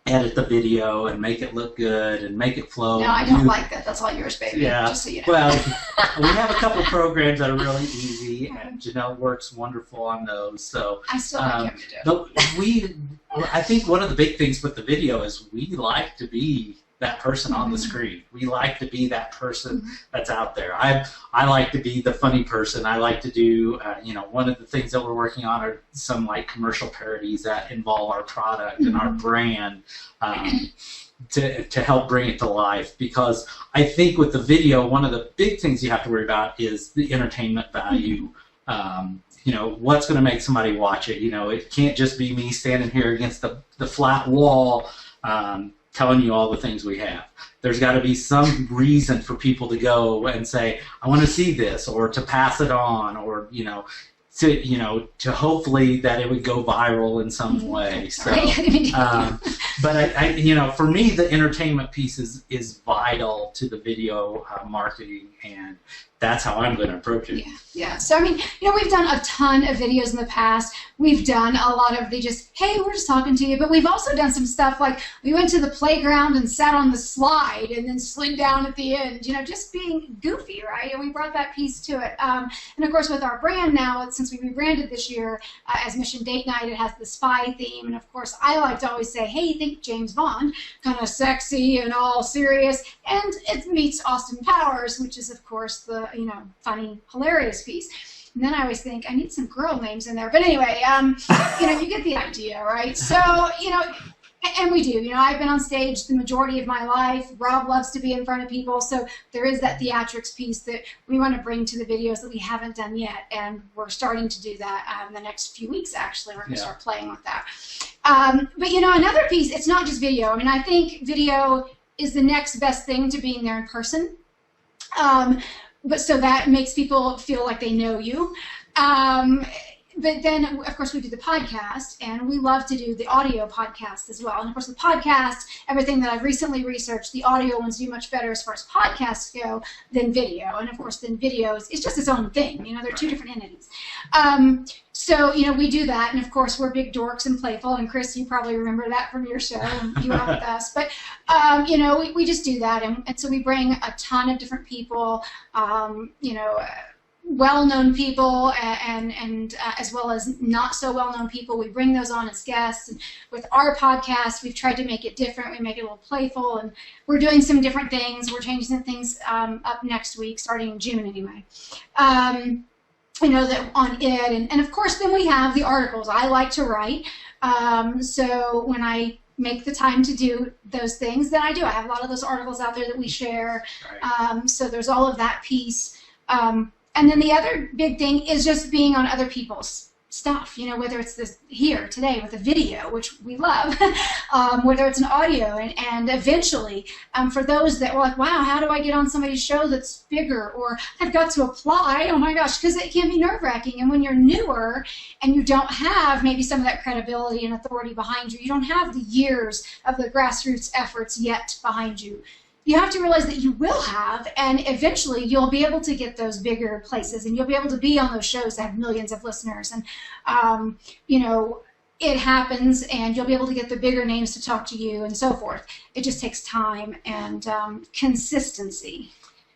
edit the video and make it look good and make it flow. No, I don't like that. That's all yours, baby. Yeah. Just so you know. Well, we have a couple programs that are really easy, and Janelle works wonderful on those. So I still like him to do it. I think one of the big things with the video is we like to be that person on the screen. We like to be that person that's out there. I like to be the funny person. I like to do, one of the things that we're working on are some commercial parodies that involve our product and our brand to help bring it to life. Because I think with the video, one of the big things you have to worry about is the entertainment value. What's going to make somebody watch it? It can't just be me standing here against the flat wall telling you all the things we have. There's got to be some reason for people to go and say, I want to see this, or to pass it on, or to hopefully that it would go viral in some way. So, but for me, the entertainment piece is vital to the video marketing, and that's how I'm going to approach it. Yeah. So, we've done a ton of videos in the past. We've done a lot of hey, we're just talking to you. But we've also done some stuff like we went to the playground and sat on the slide and then slid down at the end, just being goofy, right? And we brought that piece to it. And, of course, with our brand now, since we rebranded this year as Mission Date Night, it has the spy theme. And, of course, I like to always say, hey, think James Bond, kind of sexy and all serious. And it meets Austin Powers, which is, of course, the funny, hilarious piece. And then I always think, I need some girl names in there. But anyway, you get the idea, right? So, and we do. I've been on stage the majority of my life. Rob loves to be in front of people. So there is that theatrics piece that we want to bring to the videos that we haven't done yet. And we're starting to do that in the next few weeks, actually. We're going to start playing with that. But, another piece, it's not just video. I think video is the next best thing to being there in person. But so that makes people feel like they know you. But then, of course, we do the podcast, and we love to do the audio podcast as well. And, of course, the podcast, everything that I've recently researched, the audio ones do much better as far as podcasts go than video. And, of course, then videos, it's just its own thing. They're two different entities. So, we do that. And, of course, we're big dorks and playful. And, Chris, you probably remember that from your show when you were with us. But, we just do that. And so we bring a ton of different people, well-known people and as well as not so well-known people. We bring those on as guests. And with our podcast, we've tried to make it different. We make it a little playful, and we're doing some different things. We're changing some things up next week, starting in June anyway. You know, that on it, and of course then we have the articles. I like to write, so when I make the time to do those things, then I do. I have a lot of those articles out there that we share. Right. So there's all of that piece. And then the other big thing is just being on other people's stuff, you know, whether it's this here today with a video, which we love, whether it's an audio, and eventually for those that were like, wow, how do I get on somebody's show that's bigger, or I've got to apply, oh my gosh, because it can be nerve-wracking. And when you're newer and you don't have maybe some of that credibility and authority behind you, you don't have the years of the grassroots efforts yet behind you, you have to realize that you will have, and eventually you'll be able to get those bigger places, and you'll be able to be on those shows that have millions of listeners, and you know, it happens, and you'll be able to get the bigger names to talk to you and so forth. It just takes time and consistency.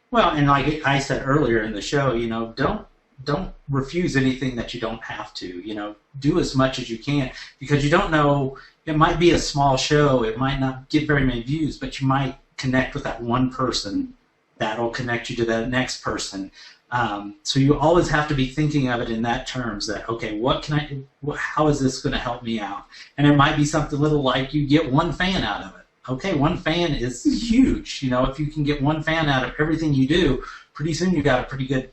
Well, and like I said earlier in the show, you know, don't refuse anything that you don't have to. You know, do as much as you can, because you don't know, it might be a small show, it might not get very many views, but you might connect with that one person that'll connect you to that next person. So you always have to be thinking of it in that terms, that, okay, how is this going to help me out? And it might be something little like you get one fan out of it. Okay, one fan is huge. You know, if you can get one fan out of everything you do, pretty soon you got a pretty good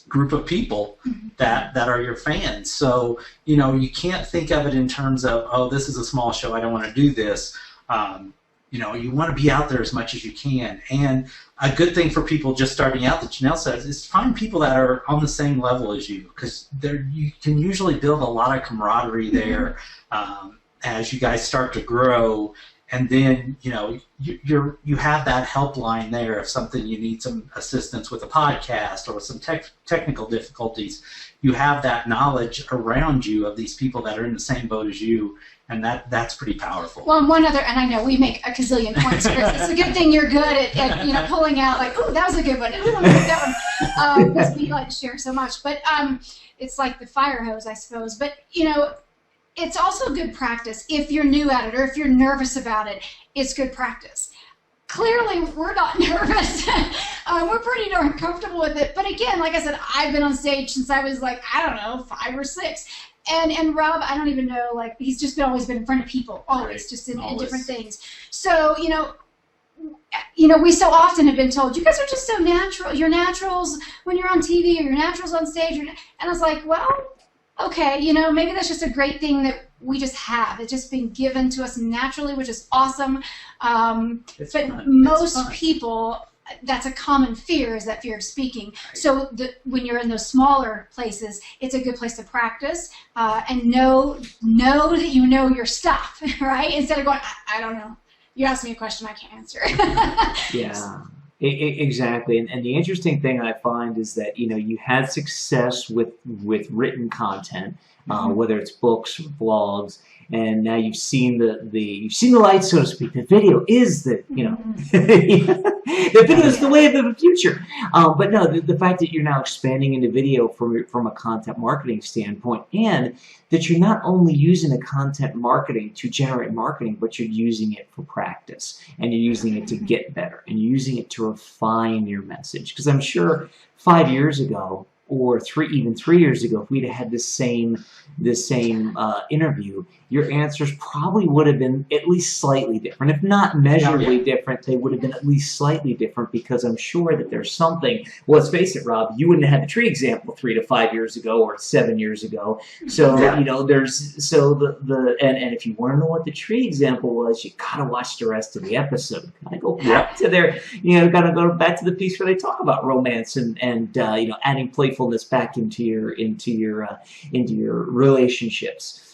group of people that are your fans. So, you know, you can't think of it in terms of, oh, this is a small show, I don't want to do this. You know, you want to be out there as much as you can. And a good thing for people just starting out, that Janelle says, is find people that are on the same level as you, because you can usually build a lot of camaraderie there as you guys start to grow. And then, you know, you have that helpline there if something, you need some assistance with a podcast or some technical difficulties. You have that knowledge around you of these people that are in the same boat as you. And that's pretty powerful. Well, and one other, and I know we make a gazillion points, Chris. It's a good thing you're good at you know, pulling out like, oh, that was a good one. Ooh, let me get that one. Because we like to share so much. But it's like the fire hose, I suppose. But, you know, it's also good practice if you're new at it, or if you're nervous about it. It's good practice. Clearly, we're not nervous. We're pretty darn comfortable with it. But again, like I said, I've been on stage since I was like, I don't know, 5 or 6. And Rob, I don't even know, like, he's just always been in front of people, always, right. Just in different things. So, you know, we so often have been told, you guys are just so natural. You're naturals when you're on TV, or you're naturals on stage. And I was like, well, okay, you know, maybe that's just a great thing that we just have. It's just been given to us naturally, which is awesome. But most people, that's a common fear, is that fear of speaking. Right. So when you're in those smaller places, it's a good place to practice and know that you know your stuff, right? Instead of going, I don't know. You asked me a question I can't answer. Yeah, exactly. And the interesting thing I find is that, you know, you had success with written content, whether it's books or blogs, and now you've seen the light, so to speak. The video is the, you know, the video is the wave of the future. But no, the fact that you're now expanding into video from a content marketing standpoint, and that you're not only using the content marketing to generate marketing, but you're using it for practice, and you're using it to get better, and you're using it to refine your message. Because I'm sure 5 years ago, or even 3 years ago, if we'd have had this same interview, your answers probably would have been at least slightly different. If not measurably different, they would have been at least slightly different, because I'm sure that there's something. Well, let's face it, Rob, you wouldn't have had the tree example 3 to 5 years ago, or 7 years ago. So you know, and if you want to know what the tree example was, you gotta watch the rest of the episode. Gotta go back to gotta go back to the piece where they talk about romance and you know, adding playfulness back into your relationships.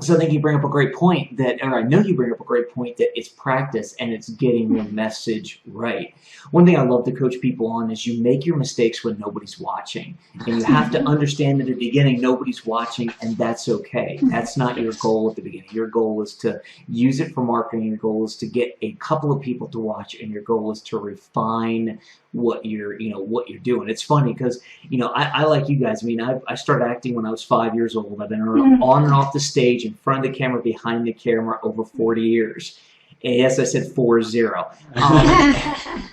So I think you bring up a great point or I know you bring up a great point that it's practice and it's getting your message right. One thing I love to coach people on is you make your mistakes when nobody's watching. And you have to understand at the beginning nobody's watching, and that's okay. That's not your goal at the beginning. Your goal is to use it for marketing. Your goal is to get a couple of people to watch, and your goal is to refine what you're doing. It's funny because, I like you guys. I mean, I started acting when I was 5 years old. I've been on and off the stage, in front of the camera, behind the camera, over 40 years. And yes, I said 40.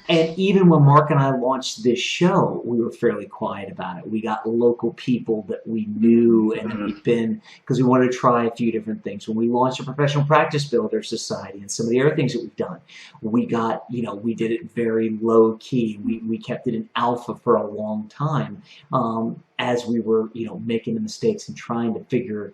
And even when Mark and I launched this show, we were fairly quiet about it. We got local people that we knew and that we've been, because we wanted to try a few different things. When we launched a Professional Practice Builder Society and some of the other things that we've done, we got, we did it very low key. We kept it in alpha for a long time as we were, making the mistakes and trying to figure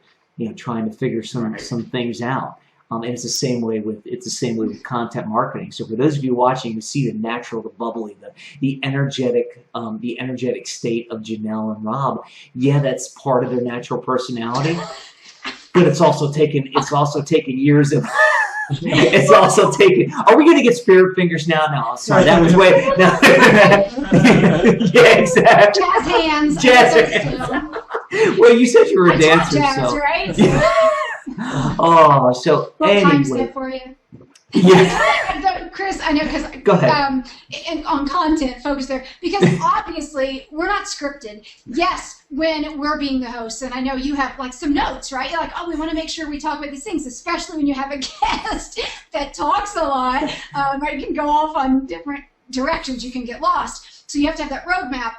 some things out. And it's the same way with content marketing. So for those of you watching, you see the natural, the bubbly, the energetic state of Janelle and Rob. Yeah, that's part of their natural personality, but it's also taken years of. It's also taken. Are we going to get spirit fingers now? No, sorry, that was way. No. Yeah, exactly. Jazz hands. Jazz hands. Well, you said you were a dancer, jazz, so. Right? Oh, so time anyway. step for you. Yeah. Chris, I know because Go ahead. On content focus there, because obviously we're not scripted. Yes, when we're being the hosts, and I know you have like some notes, right? You're like, oh, we want to make sure we talk about these things, especially when you have a guest that talks a lot. Right, you can go off on different directions. You can get lost. So you have to have that roadmap.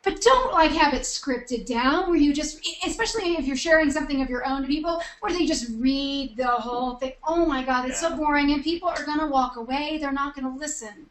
But don't have it scripted down where you just, especially if you're sharing something of your own to people, where they just read the whole thing. Oh my God, it's so boring, and people are going to walk away. They're not going to listen.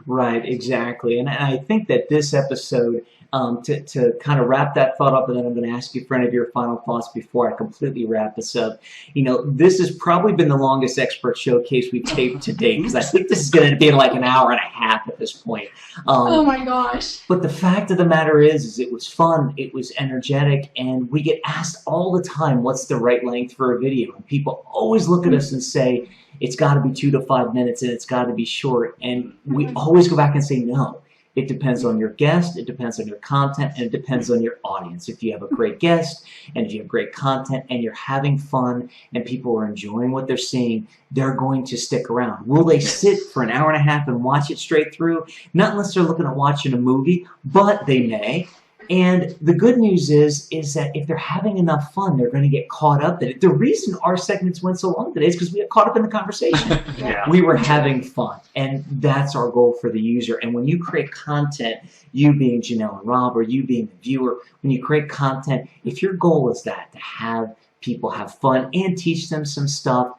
Right, exactly. And I think that this episode, to kind of wrap that thought up, and then I'm going to ask you for any of your final thoughts before I completely wrap this up. This has probably been the longest expert showcase we've taped to date, because I think this is going to be like an hour and a half at this point. Oh my gosh. But the fact of the matter is it was fun, it was energetic, and we get asked all the time, what's the right length for a video? And people always look at us and say, it's got to be 2 to 5 minutes and it's got to be short. And we always go back and say, no. It depends on your guest, it depends on your content, and it depends on your audience. If you have a great guest, and if you have great content, and you're having fun, and people are enjoying what they're seeing, they're going to stick around. Will they sit for an hour and a half and watch it straight through? Not unless they're looking at watching a movie, but they may. And the good news is that if they're having enough fun, they're going to get caught up in it. The reason our segments went so long today is because we got caught up in the conversation. Yeah. We were having fun, and that's our goal for the user. And when you create content, you being Janelle and Rob, or you being the viewer, when you create content, if your goal is that, to have people have fun and teach them some stuff,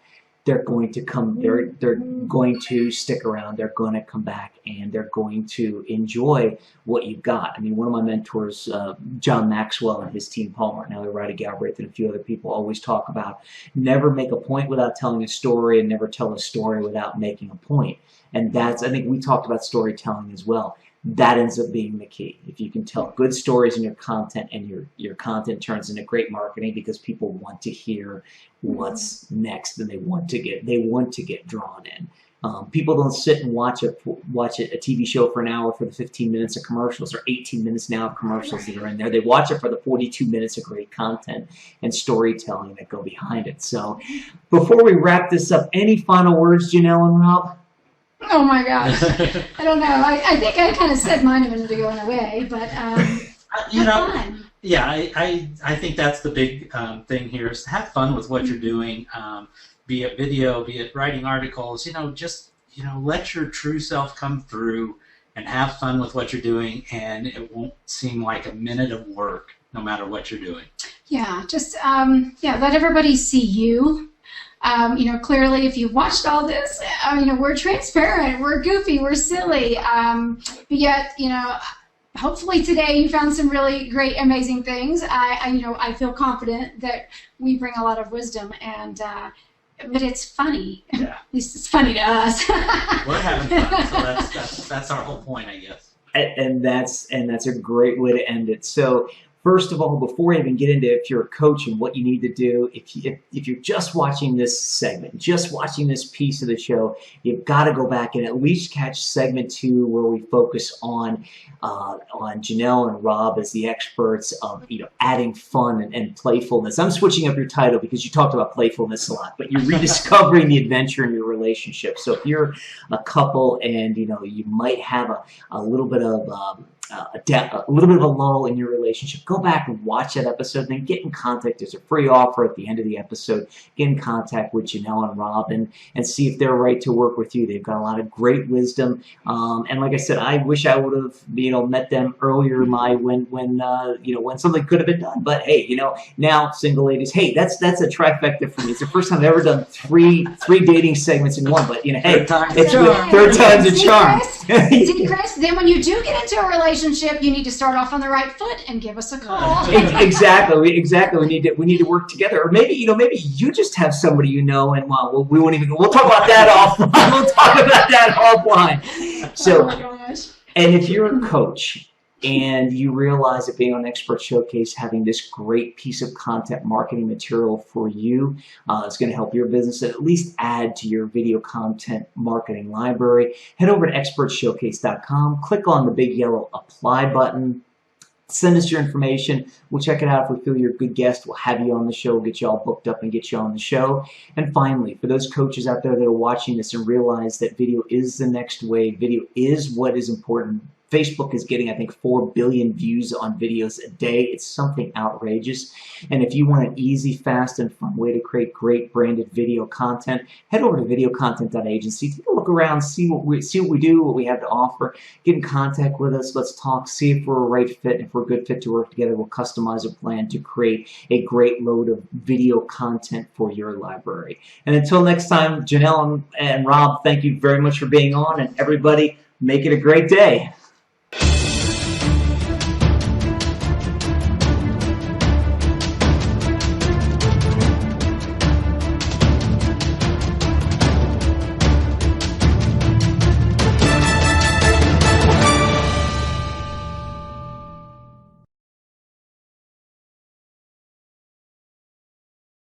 they're going to come, they're going to stick around, they're going to come back, and they're going to enjoy what you've got. I mean, one of my mentors, John Maxwell, and his team, Palmer, now they're Ryder Galbraith and a few other people, always talk about never make a point without telling a story, and never tell a story without making a point. And that's, I think we talked about storytelling as well. That ends up being the key. If you can tell good stories in your content, and your content turns into great marketing, because people want to hear what's next, and they want to get drawn in. People don't sit and watch a TV show for an hour for the 15 minutes of commercials, or 18 minutes now of commercials that are in there. They watch it for the 42 minutes of great content and storytelling that go behind it. So before we wrap this up, any final words, Janelle and Rob? Oh my gosh. I don't know. I think I kind of said mine a minute ago in a way, but fun. Yeah, I think that's the big thing here, is have fun with what you're doing, be it video, be it writing articles, just let your true self come through and have fun with what you're doing, and it won't seem like a minute of work no matter what you're doing. Yeah, just let everybody see you. Clearly, if you've watched all this, we're transparent, we're goofy, we're silly, but yet, hopefully today you found some really great, amazing things. I feel confident that we bring a lot of wisdom, and but it's funny. Yeah. At least it's funny to us. We're having fun, so that's our whole point, I guess. And that's a great way to end it. So First of all, before I even get into if you're a coach and what you need to do, if you're just watching this segment, just watching this piece of the show, you've got to go back and at least catch segment 2 where we focus on Janelle and Rob as the experts of adding fun and playfulness. I'm switching up your title because you talked about playfulness a lot, but you're rediscovering the adventure in your relationship. So if you're a couple and you might have a little bit of a little bit of a lull in your relationship, go back and watch that episode, then get in contact. There's a free offer at the end of the episode. Get in contact with Janelle and Rob and see if they're right to work with you. They've got a lot of great wisdom. And like I said, I wish I would have met them earlier in my when something could have been done. But hey, now single ladies, hey, that's a trifecta for me. It's the first time I've ever done three dating segments in one. But hey, third time's a charm. See, Chris, then when you do get into a relationship, you need to start off on the right foot and give us a call. Exactly. We need to work together. Or maybe you just have somebody and we won't even. We'll talk about that offline. We'll talk about that offline. So, oh my gosh. And if you're a coach and you realize that being on Expert Showcase, having this great piece of content marketing material for you is going to help your business at least add to your video content marketing library, head over to expertshowcase.com, click on the big yellow apply button, send us your information. We'll check it out. If we feel you're a good guest, we'll have you on the show, get you all booked up and get you on the show. And finally, for those coaches out there that are watching this and realize that video is the next wave, video is what is important. Facebook is getting, I think, 4 billion views on videos a day. It's something outrageous. And if you want an easy, fast, and fun way to create great branded video content, head over to VideoContent.Agency. Take a look around, see what we do, what we have to offer. Get in contact with us. Let's talk. See if we're a right fit. If we're a good fit to work together, we'll customize a plan to create a great load of video content for your library. And until next time, Janelle and Rob, thank you very much for being on. And everybody, make it a great day.